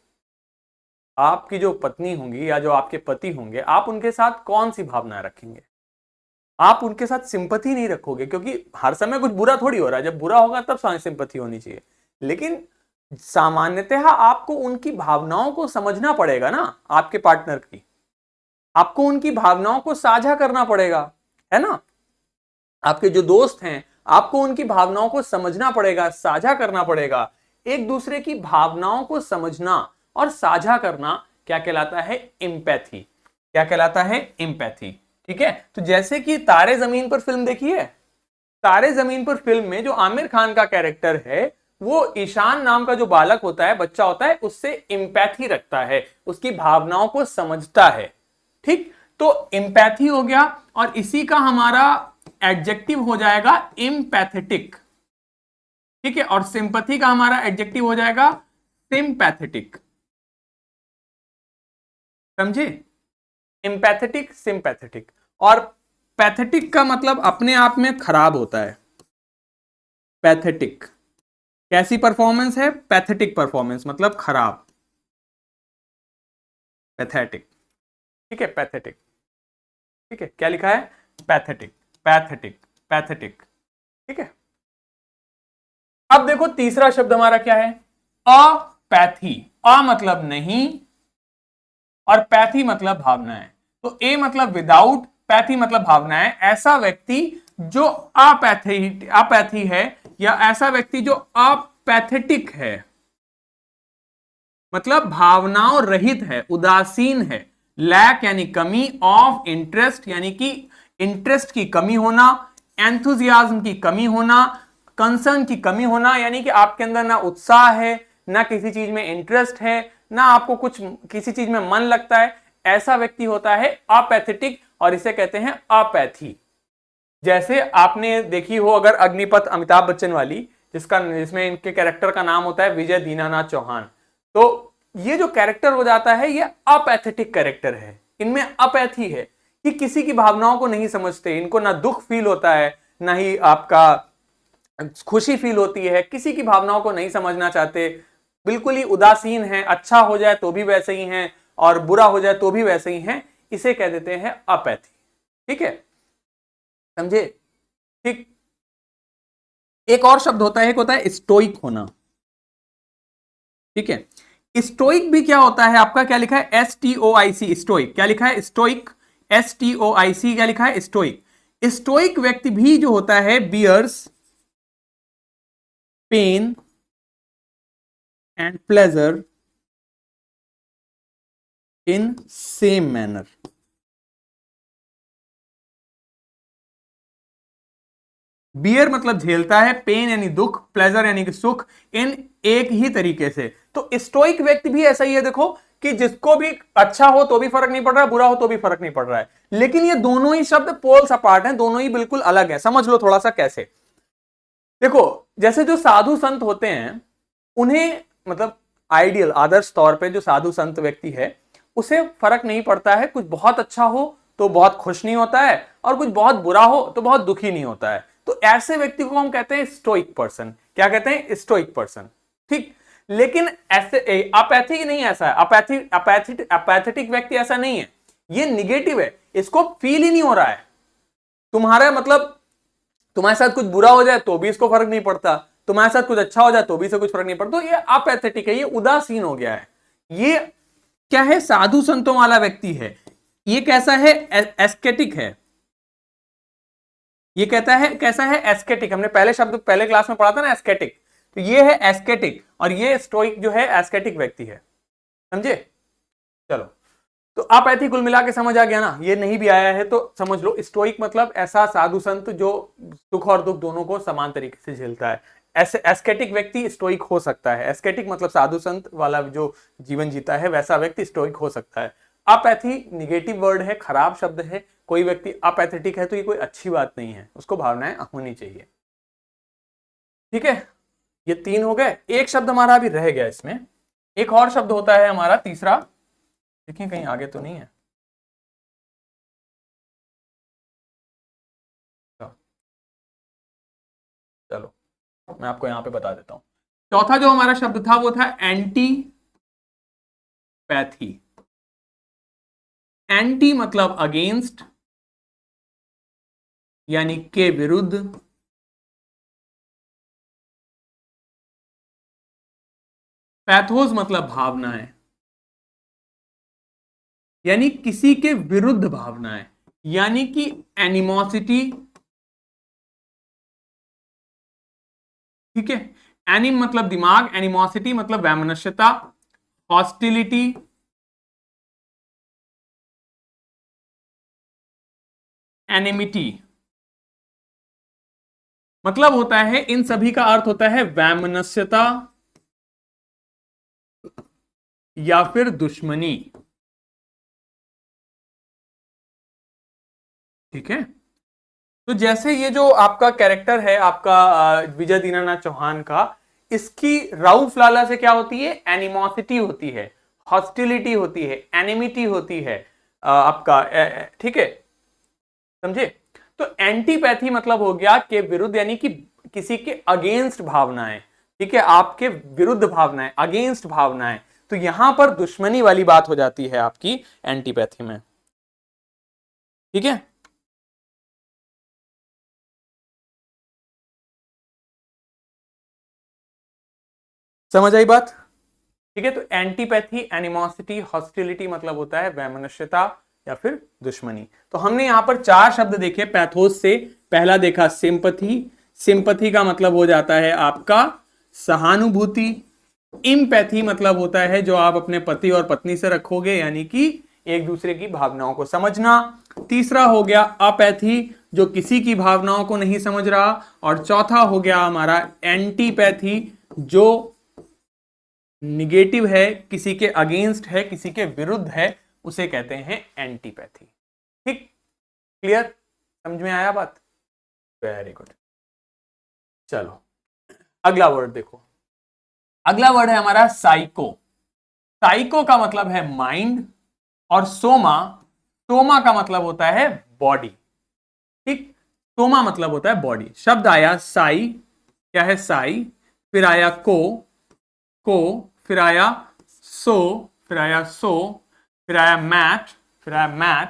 आपकी जो पत्नी होंगी या जो आपके पति होंगे, आप उनके साथ कौन सी भावनाएं रखेंगे, आप उनके साथ सिंपथी नहीं रखोगे, क्योंकि हर समय कुछ बुरा थोड़ी हो रहा है, जब बुरा होगा तब सिंपथी होनी चाहिए, लेकिन सामान्यतः आपको उनकी भावनाओं को समझना पड़ेगा ना, आपके पार्टनर की, आपको उनकी भावनाओं को साझा करना पड़ेगा, है ना। आपके जो दोस्त हैं, आपको उनकी भावनाओं को समझना पड़ेगा, साझा करना पड़ेगा। एक दूसरे की भावनाओं को समझना और साझा करना क्या कहलाता है, एम्पैथी। क्या कहलाता है, एम्पैथी। ठीक है, तो जैसे कि तारे जमीन पर फिल्म देखी है, तारे जमीन पर फिल्म में जो आमिर खान का कैरेक्टर है, वो ईशान नाम का जो बालक होता है, बच्चा होता है, उससे एम्पैथी रखता है, उसकी भावनाओं को समझता है। ठीक, तो एम्पैथी हो गया, और इसी का हमारा एडजेक्टिव हो जाएगा एम्पैथेटिक। ठीक है, और सिंपैथी का हमारा एडजेक्टिव हो जाएगा सिंपैथेटिक। समझे, एम्पैथेटिक, सिंपैथेटिक। और पैथेटिक का मतलब अपने आप में खराब होता है। पैथेटिक कैसी परफॉर्मेंस है, पैथेटिक परफॉर्मेंस मतलब खराब, पैथेटिक। ठीक है, पैथेटिक। ठीक है, क्या लिखा है, पैथेटिक, पैथेटिक, पैथेटिक। ठीक है, अब देखो तीसरा शब्द हमारा क्या है, अपैथी। अ मतलब नहीं, और पैथी मतलब भावनाएं। तो ए मतलब विदाउट, पैथी मतलब भावनाएं। ऐसा व्यक्ति जो अपैथी है, या ऐसा व्यक्ति जो अपैथेटिक है, मतलब भावनाओं रहित है, उदासीन है। लैक यानी कमी, ऑफ इंटरेस्ट यानी कि इंटरेस्ट की कमी होना, एंथुजियाज्म की कमी होना, कंसर्न की कमी होना, यानी कि आपके अंदर ना उत्साह है, ना किसी चीज में इंटरेस्ट है, ना आपको कुछ किसी चीज में मन लगता है, ऐसा व्यक्ति होता है अपैथेटिक, और इसे कहते हैं अपैथी। जैसे आपने देखी हो अगर अग्निपथ अमिताभ बच्चन वाली, जिसमें इनके कैरेक्टर का नाम होता है विजय दीनानाथ चौहान, तो ये जो कैरेक्टर हो जाता है ये अपैथेटिक कैरेक्टर है। इनमें अपैथी है कि किसी की भावनाओं को नहीं समझते, इनको ना दुख फील होता है, ना ही आपका खुशी फील होती है, किसी की भावनाओं को नहीं समझना चाहते, बिल्कुल ही उदासीन है, अच्छा हो जाए तो भी वैसे ही हैं और बुरा हो जाए तो भी वैसे ही हैं, इसे कह देते हैं अपैथी। ठीक है, समझे? ठीक। एक और शब्द होता है, एक होता है स्टोइक होना। ठीक है, स्टोइक भी क्या होता है आपका, क्या लिखा है, STOIC, स्टोइक। क्या लिखा है, स्टोइक, STOIC, क्या लिखा है, स्टोइक। स्टोइक व्यक्ति भी जो होता है bears pain and pleasure in same manner. Bear मतलब झेलता है, पेन यानी दुख, प्लेजर यानी कि सुख, इन एक ही तरीके से। तो स्टोइक व्यक्ति भी ऐसा ही है, देखो कि जिसको भी अच्छा हो तो भी फर्क नहीं पड़ रहा है, बुरा हो तो भी फर्क नहीं पड़ रहा है। लेकिन ये दोनों ही शब्द पोल्स अपार्ट हैं, दोनों ही बिल्कुल अलग है। समझ लो थोड़ा सा कैसे। देखो, जैसे जो साधु संत होते हैं, उन्हें मतलब आइडियल आदर्श तौर पे जो साधु संत व्यक्ति है, उसे फर्क नहीं पड़ता है, कुछ बहुत अच्छा हो तो बहुत खुश नहीं होता है, और कुछ बहुत बुरा हो तो बहुत दुखी नहीं होता है। तो ऐसे व्यक्ति को हम कहते हैं स्टोइक पर्सन। क्या कहते हैं, स्टोइक पर्सन। ठीक। लेकिन ऐसे अपैथिक नहीं, ऐसा है अपैथेटिक व्यक्ति ऐसा नहीं है, ये निगेटिव है, इसको फील ही नहीं हो रहा है। तुम्हारा मतलब तुम्हारे साथ कुछ बुरा हो जाए तो भी इसको फर्क नहीं पड़ता, तुम्हारे साथ कुछ अच्छा हो जाए तो भी इसे कुछ फर्क नहीं पड़ता। तो ये अपैथेटिक है, ये उदासीन हो गया है। ये क्या है, साधु संतों वाला व्यक्ति है। ये कैसा है, एस्केटिक है। ये कहता है कैसा है, एस्केटिक। हमने पहले शब्द पहले क्लास में पढ़ा था ना, एस्केटिक। तो ये है एस्केटिक, और ये स्टोइक जो है एस्केटिक व्यक्ति है। समझे? चलो, तो आप ऐसी कुल मिला के समझ आ गया ना। ये नहीं भी आया है तो समझ लो, स्टोइक मतलब ऐसा साधु संत जो सुख और दुख दोनों को समान तरीके से झेलता है। ऐसे एस्केटिक व्यक्ति स्टोइक हो सकता है। एस्केटिक मतलब साधु संत वाला जो जीवन जीता है, वैसा व्यक्ति स्टोइक हो सकता है। अपैथी निगेटिव वर्ड है, खराब शब्द है। कोई व्यक्ति अपैथेटिक है तो ये कोई अच्छी बात नहीं है, उसको भावनाएं होनी चाहिए। ठीक है, ये तीन हो गए। एक शब्द हमारा अभी रह गया इसमें, एक और शब्द होता है हमारा तीसरा। देखिए कहीं आगे तो नहीं है। चलो, मैं आपको यहां पे बता देता हूं। चौथा जो हमारा शब्द था वो था एंटीपैथी। एंटी मतलब अगेंस्ट, यानी के विरुद्ध। पैथोस मतलब भावनाएं, यानी किसी के विरुद्ध भावनाएं, यानी कि एनिमोसिटी। ठीक है, एनिम मतलब दिमाग, एनिमोसिटी मतलब वैमनस्यता, हॉस्टिलिटी, एनिमिटी। मतलब होता है, इन सभी का अर्थ होता है वैमनस्यता या फिर दुश्मनी। ठीक है, तो जैसे ये जो आपका कैरेक्टर है आपका विजय दीनानाथ चौहान का, इसकी राउफ लाला से क्या होती है, एनिमोसिटी होती है, हॉस्टिलिटी होती है, एनिमिटी होती है आपका। ठीक है, समझे? तो एंटीपैथी मतलब हो गया के विरुद्ध, यानी कि किसी के अगेंस्ट भावनाएं। ठीक है, आपके विरुद्ध भावनाएं, अगेंस्ट भावनाएं। तो यहां पर दुश्मनी वाली बात हो जाती है आपकी एंटीपैथी में। ठीक है, समझ आई बात? ठीक है। तो एंटीपैथी, एनिमोसिटी, हॉस्टिलिटी मतलब होता है वैमनस्यता या फिर दुश्मनी। तो हमने यहां पर 4 शब्द देखे पैथोस से। पहला देखा सिंपथी, सिंपथी का मतलब हो जाता है आपका सहानुभूति। इम्पैथी मतलब होता है जो आप अपने पति और पत्नी से रखोगे, यानी कि एक दूसरे की भावनाओं को समझना। तीसरा हो गया अपैथी, जो किसी की भावनाओं को नहीं समझ रहा। और चौथा हो गया हमारा एंटीपैथी, जो निगेटिव है, किसी के अगेंस्ट है, किसी के विरुद्ध है, उसे कहते हैं एंटीपैथी। ठीक, क्लियर, समझ में आया बात? Very good. चलो अगला वर्ड देखो। अगला वर्ड है हमारा साइको। साइको का मतलब है माइंड, और सोमा, सोमा का मतलब होता है बॉडी। ठीक, सोमा मतलब होता है बॉडी। शब्द आया साई, क्या है साई, फिर आया को, फिर आया सो, फिर आया सो, फिर आया मैट, फिर आया मैट,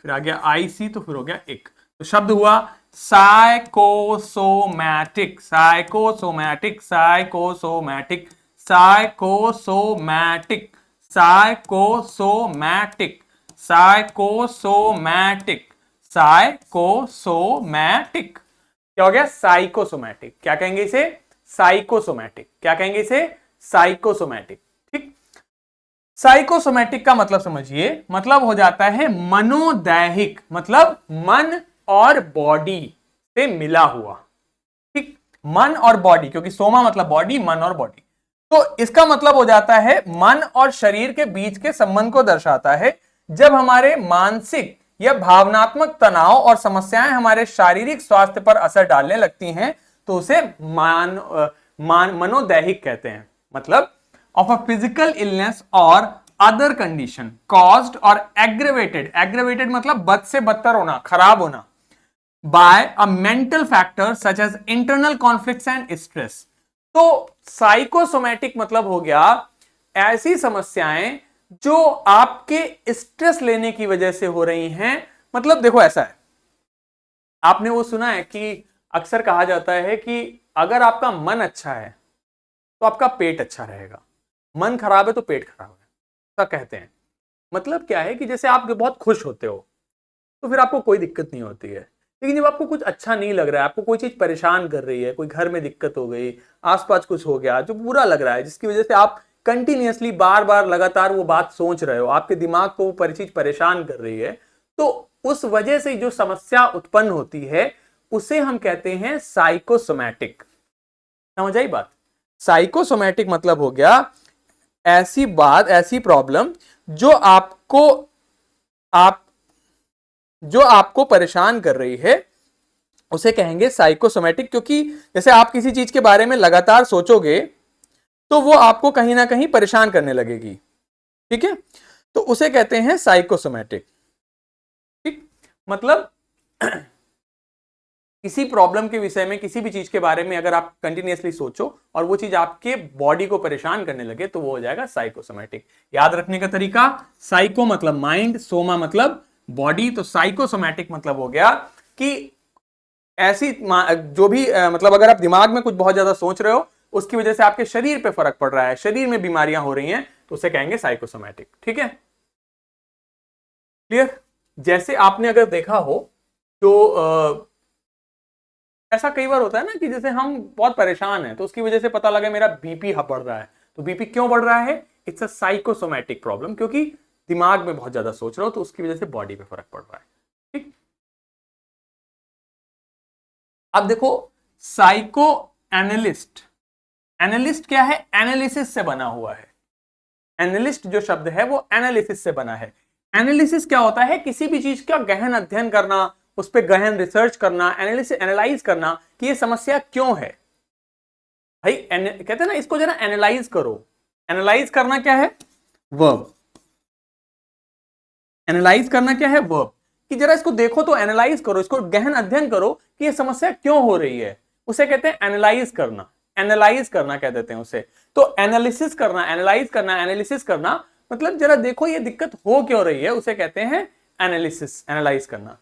फिर आ गया आईसी, तो फिर हो गया एक। तो शब्द हुआ psychosomatic, psychosomatic, psychosomatic, psychosomatic, psychosomatic, psychosomatic, psychosomatic. क्या हो गया? साइकोसोमैटिक। क्या कहेंगे इसे? साइकोसोमैटिक। क्या कहेंगे इसे? साइकोसोमैटिक। ठीक, साइकोसोमैटिक का मतलब समझिए, मतलब हो जाता है मनोदैहिक, मतलब मन और बॉडी से मिला हुआ। ठीक, मन और बॉडी, क्योंकि सोमा मतलब बॉडी, मन और बॉडी। तो इसका मतलब हो जाता है मन और शरीर के बीच के संबंध को दर्शाता है। जब हमारे मानसिक या भावनात्मक तनाव और समस्याएं हमारे शारीरिक स्वास्थ्य पर असर डालने लगती हैं, तो उसे मनोदैहिक कहते हैं। मतलब ऑफ अ फिजिकल इलनेस और अदर कंडीशन कॉज्ड और एग्रेवेटेड, एग्रेवेटेड मतलब बद से बदतर होना, खराब होना, by a mental factor such as internal conflicts and stress. तो साइकोसोमैटिक मतलब हो गया ऐसी समस्याएं जो आपके स्ट्रेस लेने की वजह से हो रही हैं। मतलब देखो ऐसा है, आपने वो सुना है कि अक्सर कहा जाता है कि अगर आपका मन अच्छा है तो आपका पेट अच्छा रहेगा, मन खराब है तो पेट खराब है, ऐसा कहते हैं। मतलब क्या है कि जैसे आप बहुत खुश होते हो तो फिर आपको कोई दिक्कत नहीं होती है, लेकिन जब आपको कुछ अच्छा नहीं लग रहा है, आपको कोई चीज परेशान कर रही है, कोई घर में दिक्कत हो गई, आसपास कुछ हो गया जो बुरा लग रहा है, जिसकी वजह से आप कंटिन्यूअसली बार बार लगातार वो बात सोच रहे हो, आपके दिमाग को वो चीज परेशान कर रही है, तो उस वजह से जो समस्या उत्पन्न होती है उसे हम कहते हैं साइकोसोमैटिक। समझ आई बात? साइकोसोमैटिक मतलब हो गया ऐसी बात, ऐसी प्रॉब्लम जो आपको परेशान कर रही है, उसे कहेंगे साइकोसोमैटिक। क्योंकि जैसे आप किसी चीज के बारे में लगातार सोचोगे तो वो आपको कहीं ना कहीं परेशान करने लगेगी। ठीक है, तो उसे कहते हैं साइकोसोमैटिक। ठीक, मतलब किसी प्रॉब्लम के विषय में, किसी भी चीज के बारे में अगर आप कंटिन्यूअसली सोचो और वो चीज आपके बॉडी को परेशान करने लगे तो वो हो जाएगा साइकोसोमैटिक। याद रखने का तरीका, साइको मतलब माइंड, सोमा मतलब बॉडी, तो साइकोसोमैटिक मतलब हो गया कि ऐसी जो भी मतलब अगर आप दिमाग में कुछ बहुत ज्यादा सोच रहे हो, उसकी वजह से आपके शरीर पे फर्क पड़ रहा है, शरीर में बीमारियां हो रही हैं, तो उसे कहेंगे साइकोसोमैटिक। ठीक है, क्लियर? जैसे आपने अगर देखा हो तो ऐसा कई बार होता है ना कि जैसे हम बहुत परेशान हैं तो उसकी वजह से पता लगा मेरा बीपी बढ़ रहा है, तो बीपी क्यों बढ़ रहा है? इट्स अ साइकोसोमैटिक प्रॉब्लम, क्योंकि दिमाग में बहुत ज्यादा सोच रहा हो तो उसकी वजह से बॉडी पे फर्क पड़ रहा है। ठीक, अब देखो साइको एनालिस्ट, एनालिस्ट क्या है? एनालिसिस से बना हुआ है। एनालिस्ट जो शब्द है वो एनालिसिस से बना है। एनालिसिस क्या होता है? किसी भी चीज का गहन अध्ययन करना, उस पर गहन रिसर्च करना, एनालाइज करना कि ये समस्या क्यों है। भाई कहते हैं ना, इसको जरा एनालाइज करो। एनालाइज करना क्या है? वर्ब। एनालाइज करना क्या है? वर्ब। कि जरा इसको देखो तो एनालाइज करो, इसको गहन अध्ययन करो कि ये समस्या क्यों हो रही है, उसे कहते हैं एनालाइज करना। एनालाइज करना कह देते हैं उसे। तो एनालिसिस करना, एनालाइज करना, एनालिसिस करना मतलब जरा देखो ये दिक्कत हो क्यों रही है, उसे कहते हैं एनालिसिस, एनालाइज करना।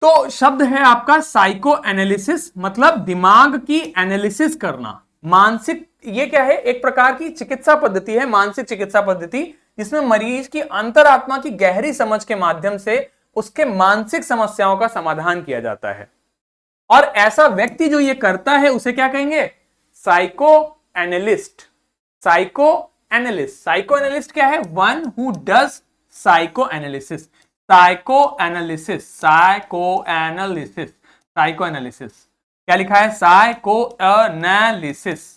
तो शब्द है आपका साइको एनालिसिस, मतलब दिमाग की एनालिसिस करना, मानसिक, ये क्या है, एक प्रकार की चिकित्सा पद्धति है, मानसिक चिकित्सा पद्धति, जिसमें मरीज की अंतरात्मा की गहरी समझ के माध्यम से उसके मानसिक समस्याओं का समाधान किया जाता है। और ऐसा व्यक्ति जो ये करता है उसे क्या कहेंगे? Psycho analyst. Psycho analyst, psycho analyst क्या है? One who does psycho analysis. Psycho analysis, psycho analysis, psycho analysis. क्या लिखा है? Psycho analysis.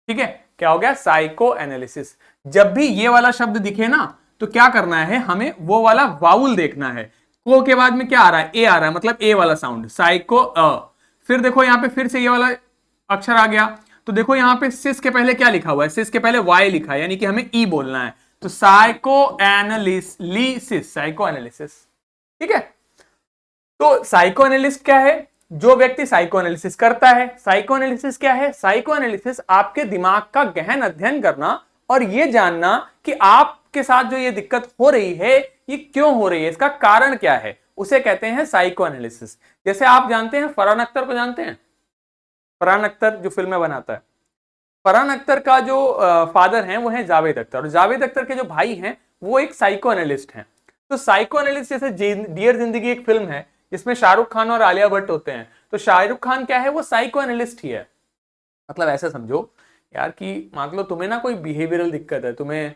ठीक है, क्या हो गया? Psycho analysis. जब भी ये वाला शब्द दिखे ना तो क्या करना है, हमें वो वाला वाउल देखना है। को के बाद में क्या आ रहा है? ए आ रहा है, मतलब ए वाला साउंड, साइको अ। फिर देखो यहां पे फिर से ये वाला अक्षर आ गया, तो देखो यहां पे सिस के पहले क्या लिखा हुआ है? सिस के पहले वाई लिखा है, यानी कि हमें ई बोलना है। तो साइको एनालिसिस, साइको एनालिसिस। ठीक है, तो साइको एनालिस्ट क्या है? जो व्यक्ति साइको एनालिसिस करता है। साइको एनालिसिस क्या है? साइको एनालिसिस आपके दिमाग का गहन अध्ययन करना और यह जानना कि आपके साथ जो ये दिक्कत हो रही है ये क्यों हो रही है, इसका कारण क्या है, उसे कहते हैं साइको एनालिसिस। जैसे आप जानते हैं फरहान अख्तर को, जानते हैं फरहान अख्तर जो फिल्में बनाता है? फरहान अख्तर का जो फादर हैं वो है जावेद अख्तर, और जावेद अख्तर के जो भाई हैं वो एक साइको एनालिस्ट हैं। तो साइको एनालिस्ट, जैसे डियर जिंदगी एक फिल्म है जिसमें शाहरुख खान और आलिया भट्ट होते हैं, तो शाहरुख खान क्या है? वो साइको एनालिस्ट ही है। मतलब ऐसे समझो यार कि मान लो तुम्हें ना कोई बिहेवियरल दिक्कत है, तुम्हें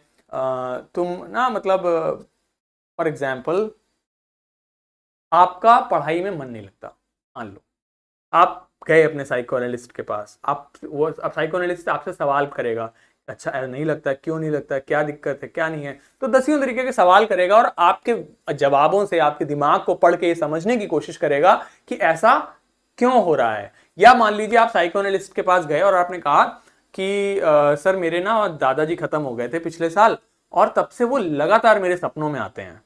तुम ना मतलब फॉर एग्जाम्पल आपका पढ़ाई में मन नहीं लगता, मान लो आप गए अपने साइको एनालिस्ट के पास, अब साइको एनालिस्ट आपसे सवाल करेगा, अच्छा नहीं लगता, क्यों नहीं लगता, क्या दिक्कत है, क्या नहीं है, तो दसियों तरीके के सवाल करेगा और आपके जवाबों से आपके दिमाग को पढ़ के ये समझने की कोशिश करेगा कि ऐसा क्यों हो रहा है। या मान लीजिए आप साइको एनालिस्ट के पास गए और आपने कहा कि सर मेरे ना दादाजी खत्म हो गए थे पिछले साल और तब से वो लगातार मेरे सपनों में आते हैं।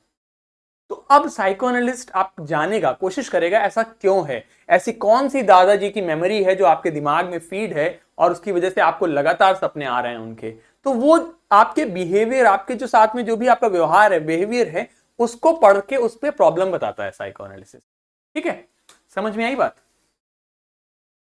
तो अब साइको एनालिस्ट आप जानेगा, कोशिश करेगा ऐसा क्यों है, ऐसी कौन सी दादाजी की मेमोरी है जो आपके दिमाग में फीड है और उसकी वजह से आपको लगातार सपने आ रहे हैं उनके। तो वो आपके बिहेवियर, आपके जो साथ में जो भी आपका व्यवहार है, बिहेवियर है, उसको पढ़ के उस पर प्रॉब्लम बताता है साइको एनालिसिस। ठीक है, समझ में आई बात?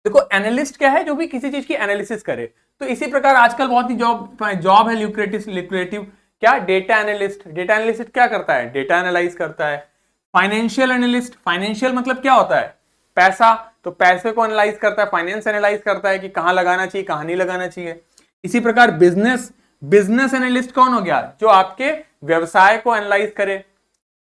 देखो एनालिस्ट क्या है? जो भी किसी चीज की एनालिसिस करे। तो इसी प्रकार आजकल बहुत ही जॉब है ल्यूक्रेटिव। क्या? Data analyst. डेटा एनालिस्ट क्या करता है? डेटा एनालाइज करता है। फाइनेंशियल एनालिस्ट, फाइनेंशियल मतलब क्या होता है? पैसा, तो पैसे को एनालाइज करता है, फाइनेंस एनालाइज करता है कि कहां लगाना चाहिए, कहां नहीं लगाना चाहिए। इसी प्रकार बिजनेस एनालिस्ट कौन हो गया? जो आपके व्यवसाय को एनालाइज करे।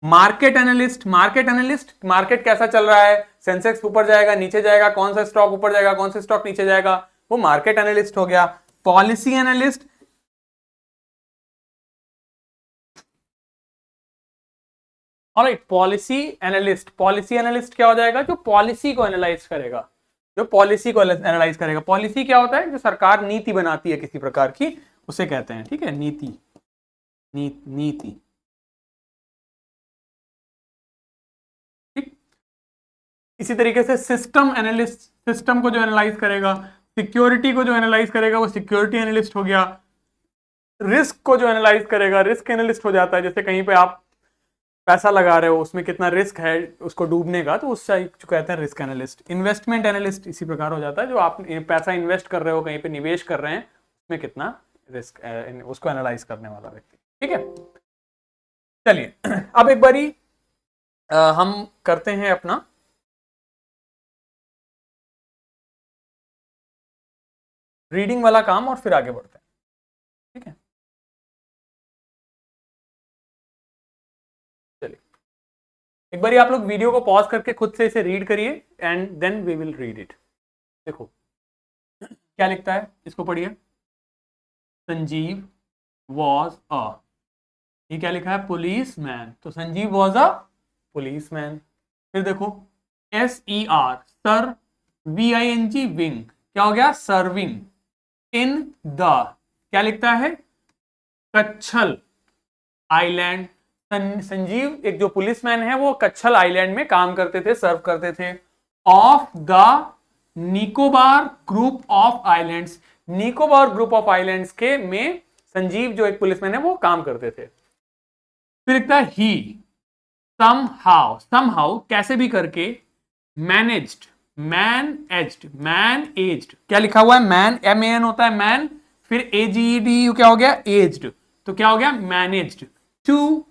मार्केट एनालिस्ट, मार्केट कैसा चल रहा है, सेंसेक्स ऊपर जाएगा नीचे जाएगा, कौन सा स्टॉक ऊपर जाएगा, कौन सा स्टॉक नीचे जाएगा, वो मार्केट एनालिस्ट हो गया। Policy analyst, alright, policy analyst क्या हो जाएगा? जो पॉलिसी को एनालाइज करेगा, पॉलिसी क्या होता है? जो सरकार नीति बनाती है किसी प्रकार की, उसे कहते हैं, ठीक है, नीति। इसी तरीके से सिस्टम एनालिस्ट, सिस्टम को जो एनालाइज करेगा, सिक्योरिटी को जो एनालाइज करेगा वो सिक्योरिटी एनालिस्ट हो गया। रिस्क को जो एनालाइज करेगा, रिस्क एनालिस्ट हो जाता है। जैसे कहीं पे आप पैसा लगा रहे हो, उसमें कितना रिस्क है उसको डूबने का, तो उससे जो कहते हैं रिस्क एनालिस्ट। इन्वेस्टमेंट एनालिस्ट इसी प्रकार हो जाता है, जो आप पैसा इन्वेस्ट कर रहे हो, कहीं पे निवेश कर रहे हैं, उसमें कितना रिस्क, उसको एनालाइज करने वाला व्यक्ति। ठीक है, चलिए अब एक बारी हम करते हैं अपना रीडिंग वाला काम और फिर आगे बढ़ते हैं। ठीक है, चलिए एक बारी आप लोग वीडियो को पॉज करके खुद से इसे रीड करिए and then we will read it. देखो क्या लिखता है, इसको पढ़िए। संजीव वॉज अ, ये क्या लिखा है? Police man. तो Sanjeev was a police man. फिर देखो SER, सर, VING, विंग, क्या हो गया? सर्विंग इन द, क्या लिखता है? कच्छल आइलैंड। संजीव एक जो पुलिसमैन है वो कच्छल आइलैंड में काम करते थे, सर्व करते थे। Of the Nicobar group of islands, Nicobar group of islands के में संजीव जो एक पुलिसमैन है वो काम करते थे। फिर लिखता है ही समहाउ कैसे भी करके मैनेज्ड मैन एज्ड, क्या लिखा हुआ है? मैन, MAN होता है मैन, फिर AGED क्या हो गया? एज्ड, तो क्या हो गया? Managed. To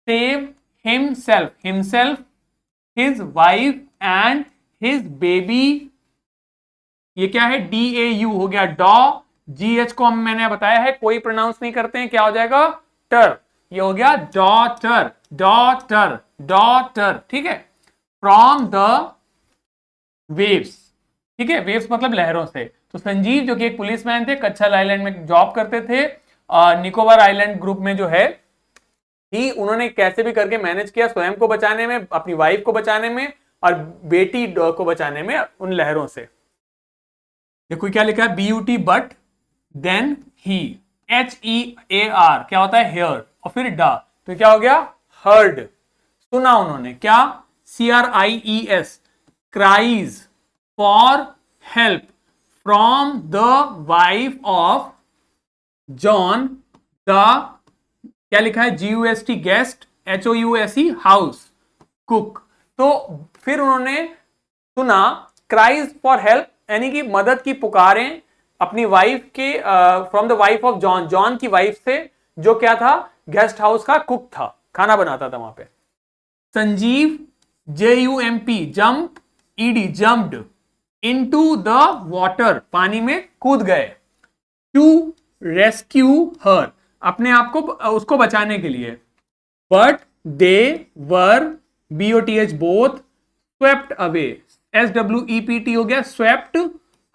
save himself, his wife and his baby, ये क्या है? DAU हो गया, डॉ। GH को मैंने बताया है कोई प्रोनाउंस नहीं करते हैं, क्या हो जाएगा? टर, ये हो गया डॉटर, डॉटर, डॉटर, ठीक है। फ्रॉम द वेव्स, ठीक है, वेव्स मतलब लहरों से। तो संजीव जो कि एक पुलिसमैन थे, कच्छल आइलैंड में जॉब करते थे, निकोबार आइलैंड ग्रुप में जो है ही, उन्होंने कैसे भी करके मैनेज किया स्वयं को बचाने में, अपनी वाइफ को बचाने में, और बेटी को बचाने में उन लहरों से। देखो क्या लिखा है? BUT, but then he, HEAR क्या होता है? हेयर, और फिर डा, तो क्या हो गया? हर्ड, सुना उन्होंने, क्या? CRIES, cries for help from the wife of John the, क्या लिखा है? GUST, guest, HOUSE, house, cook. तो फिर उन्होंने सुना क्राइज फॉर हेल्प, यानी कि मदद की पुकारें अपनी वाइफ के, from the wife of John, John की वाइफ से, जो क्या था? गेस्ट हाउस का कुक था, खाना बनाता था वहां पे। Sanjeev, JUMP, jump, ED, jumped, into the water, पानी में कूद गए, टू रेस्क्यू हर, अपने आप को, उसको बचाने के लिए। But they were, BOTH, both, swept away, SWEPT हो गया, स्वेप्ट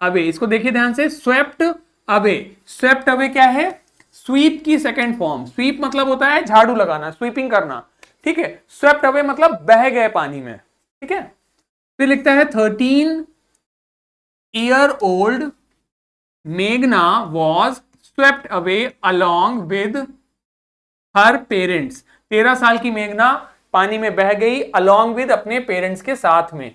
अवे। इसको देखिए ध्यान से, स्वेप्ट अवे, स्वेप्ट अवे क्या है? स्वीप की सेकंड फॉर्म। स्वीप मतलब होता है झाड़ू लगाना, स्वीपिंग करना, ठीक है। स्वेप्ट अवे मतलब बह गए पानी में, ठीक है। फिर लिखता है 13-year-old मेघना was swept away along with her parents, 13 साल की मेघना पानी में बह गई अलोंग विद, अपने पेरेंट्स के साथ में।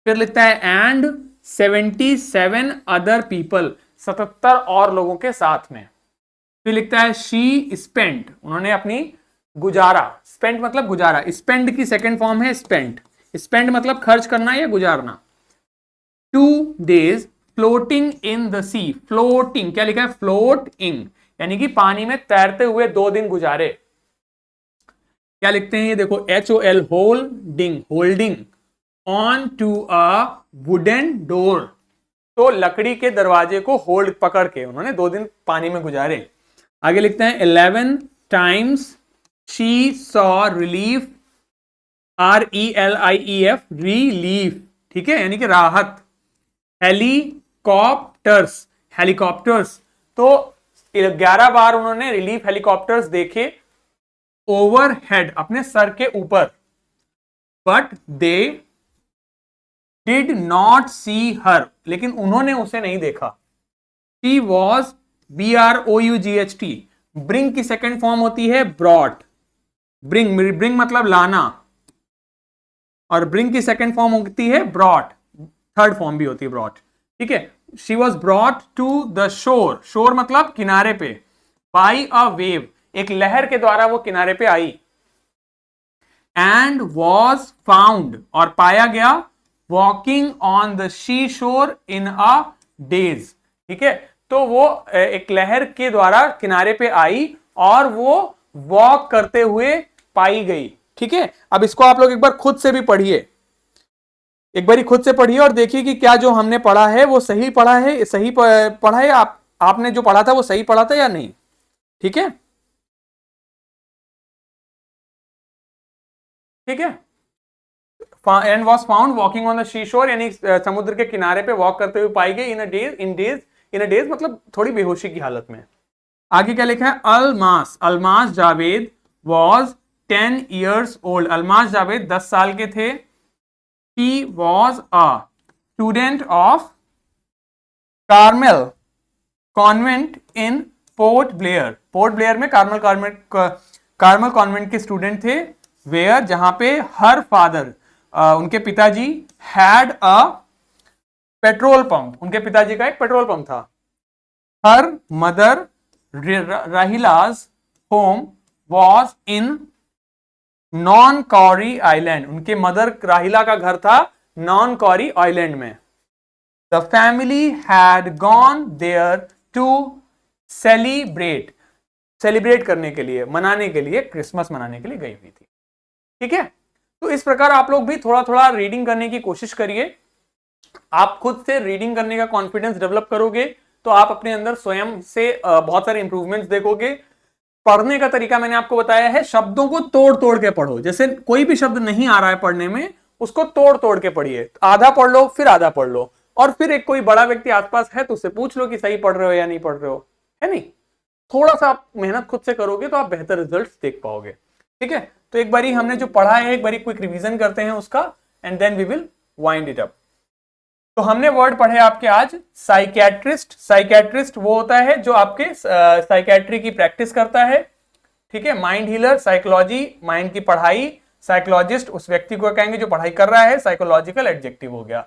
फिर लिखता है एंड 77 अदर पीपल, 77 और लोगों के साथ में। फिर लिखता है शी स्पेंट, उन्होंने अपनी गुजारा, स्पेंट मतलब गुजारा, स्पेंड की सेकंड फॉर्म है स्पेंट, स्पेंड मतलब खर्च करना या गुजारना। 2 days floating in the sea, floating क्या लिखा है? फ्लोटिंग, यानी कि पानी में तैरते हुए 2 दिन गुजारे। क्या लिखते हैं ये देखो, HOL, holding, holding on to a wooden door, तो लकड़ी के दरवाजे को होल्ड, पकड़ के उन्होंने 2 दिन पानी में गुजारे। आगे लिखते हैं 11 times she saw relief, RELIEF, relief, ठीक है, यानी कि राहत। हेलीकॉप्टर्स, हेलीकॉप्टर्स, तो 11 बार उन्होंने रिलीफ हेलीकॉप्टर्स देखे ओवरहेड, अपने सर के ऊपर। बट दे डिड नॉट सी हर, लेकिन उन्होंने उसे नहीं देखा। शी वॉज BROUGHT, ब्रिंग की सेकेंड फॉर्म होती है ब्रॉट, ब्रिंग, ब्रिंग मतलब लाना, और ब्रिंग की सेकेंड फॉर्म होती है ब्रॉट, थर्ड फॉर्म भी होती है ब्रॉट, ठीक है। She was brought to the shore, shore मतलब किनारे पे, बाई अ वेव, एक लहर के द्वारा वो किनारे पे आई। एंड वॉज फाउंड, और पाया गया, वॉकिंग ऑन द शी शोर इन अ डेज, ठीक है। तो वो एक लहर के द्वारा किनारे पे आई और वो वॉक करते हुए पाई गई, ठीक है। अब इसको आप लोग एक बार खुद से भी पढ़िए, एक बार खुद से पढ़िए और देखिए कि क्या जो हमने पढ़ा है वो सही पढ़ा है, सही पढ़ा है, आपने जो पढ़ा था वो सही पढ़ा था या नहीं, ठीक है, ठीक है। And was found walking on the sea shore, यानी समुद्र के किनारे पे वॉक करते हुए पाई गई, इन अ डेज मतलब थोड़ी बेहोशी की हालत में। आगे क्या लिखा है? Almas, Almas Javed was 10 years old, Almas Javed 10 साल के थे। He was a student of Carmel convent in port Blair, port Blair में कार्मल कॉन्वेंट के स्टूडेंट थे। वेयर, जहां पे हर फादर, उनके पिताजी, हैड अ पेट्रोल पंप, उनके पिताजी का एक पेट्रोल पंप था। हर mother Rahila's home was in Non Corey Island, उनके मदर राहिला का घर था नॉन कॉरी आइलैंड में। The family had gone there to celebrate करने के लिए, मनाने के लिए, क्रिसमस मनाने के लिए गई हुई थी। ठीक है, तो इस प्रकार आप लोग भी थोड़ा थोड़ा रीडिंग करने की कोशिश करिए। आप खुद से रीडिंग करने का कॉन्फिडेंस डेवलप करोगे तो आप अपने अंदर स्वयं से बहुत सारे इंप्रूवमेंट्स देखोगे। पढ़ने का तरीका मैंने आपको बताया है, शब्दों को तोड़ तोड़ के पढ़ो। जैसे कोई भी शब्द नहीं आ रहा है पढ़ने में, उसको तोड़ तोड़ के पढ़िए। आधा पढ़ लो, फिर आधा पढ़ लो, और फिर एक कोई बड़ा व्यक्ति आसपास है तो उससे पूछ लो कि सही पढ़ रहे हो या नहीं पढ़ रहे हो, है नहीं। थोड़ा सा आप मेहनत खुद से करोगे तो आप बेहतर रिजल्ट्स देख पाओगे। ठीक है, तो एक बारी हमने जो पढ़ा है एक बारी क्विक रिवीजन करते हैं उसका, and then we will wind it up. तो हमने वर्ड पढ़े आपके आज साइकियाट्रिस्ट। साइकियाट्रिस्ट वो होता है जो आपके साइकियाट्री की प्रैक्टिस करता है। ठीक है, माइंड हीलर, साइकोलॉजी, माइंड की पढ़ाई, साइकोलॉजिस्ट उस व्यक्ति को कहेंगे जो पढ़ाई कर रहा है, साइकोलॉजिकल एडजेक्टिव हो गया।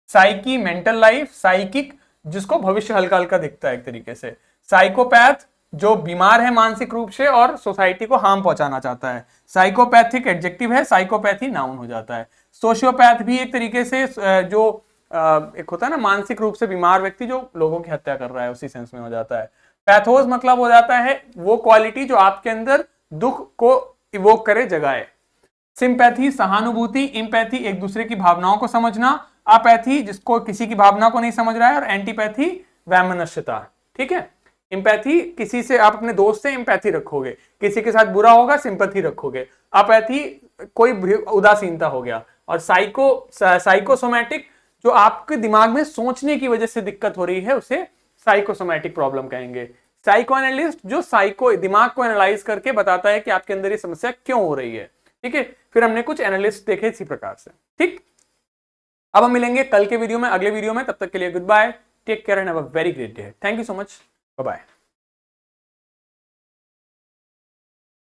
साइकी मेंटल लाइफ, साइकिक जिसको भविष्य हल्का हल्का दिखता है एक तरीके से। साइकोपैथ जो बीमार है मानसिक रूप से और सोसाइटी को हार्म पहुंचाना चाहता है, साइकोपैथिक एडजेक्टिव है, साइकोपैथी नाउन हो जाता है। सोशियोपैथ भी एक तरीके से जो एक होता है ना मानसिक रूप से बीमार व्यक्ति जो लोगों की हत्या कर रहा है, उसी सेंस में हो जाता है। पैथोस मतलब हो जाता है वो क्वालिटी जो आपके अंदर दुख को इवोक करे, जगाए। सिंपैथी सहानुभूति, इम्पैथी एक दूसरे की भावनाओं को समझना, अपैथी जिसको किसी की भावना को नहीं समझ रहा है, और एंटीपैथी वैमनस्यता। ठीक है, इम्पैथी किसी से, आप अपने दोस्त से इम्पैथी रखोगे, किसी के साथ बुरा होगा सिंपैथी रखोगे। अपैथी कोई उदासीनता हो गया। और साइकोसोमैटिक जो आपके दिमाग में सोचने की वजह से दिक्कत हो रही है उसे साइकोसोमैटिक प्रॉब्लम कहेंगे। साइको एनालिस्ट जो दिमाग को एनालाइज करके बताता है कि आपके अंदर ये समस्या क्यों हो रही है। ठीक है, फिर हमने कुछ एनालिस्ट देखे इसी प्रकार से। ठीक, अब हम मिलेंगे कल के वीडियो में, अगले वीडियो में। तब तक के लिए good bye, take care and have a very great day. Thank you so much, bye bye.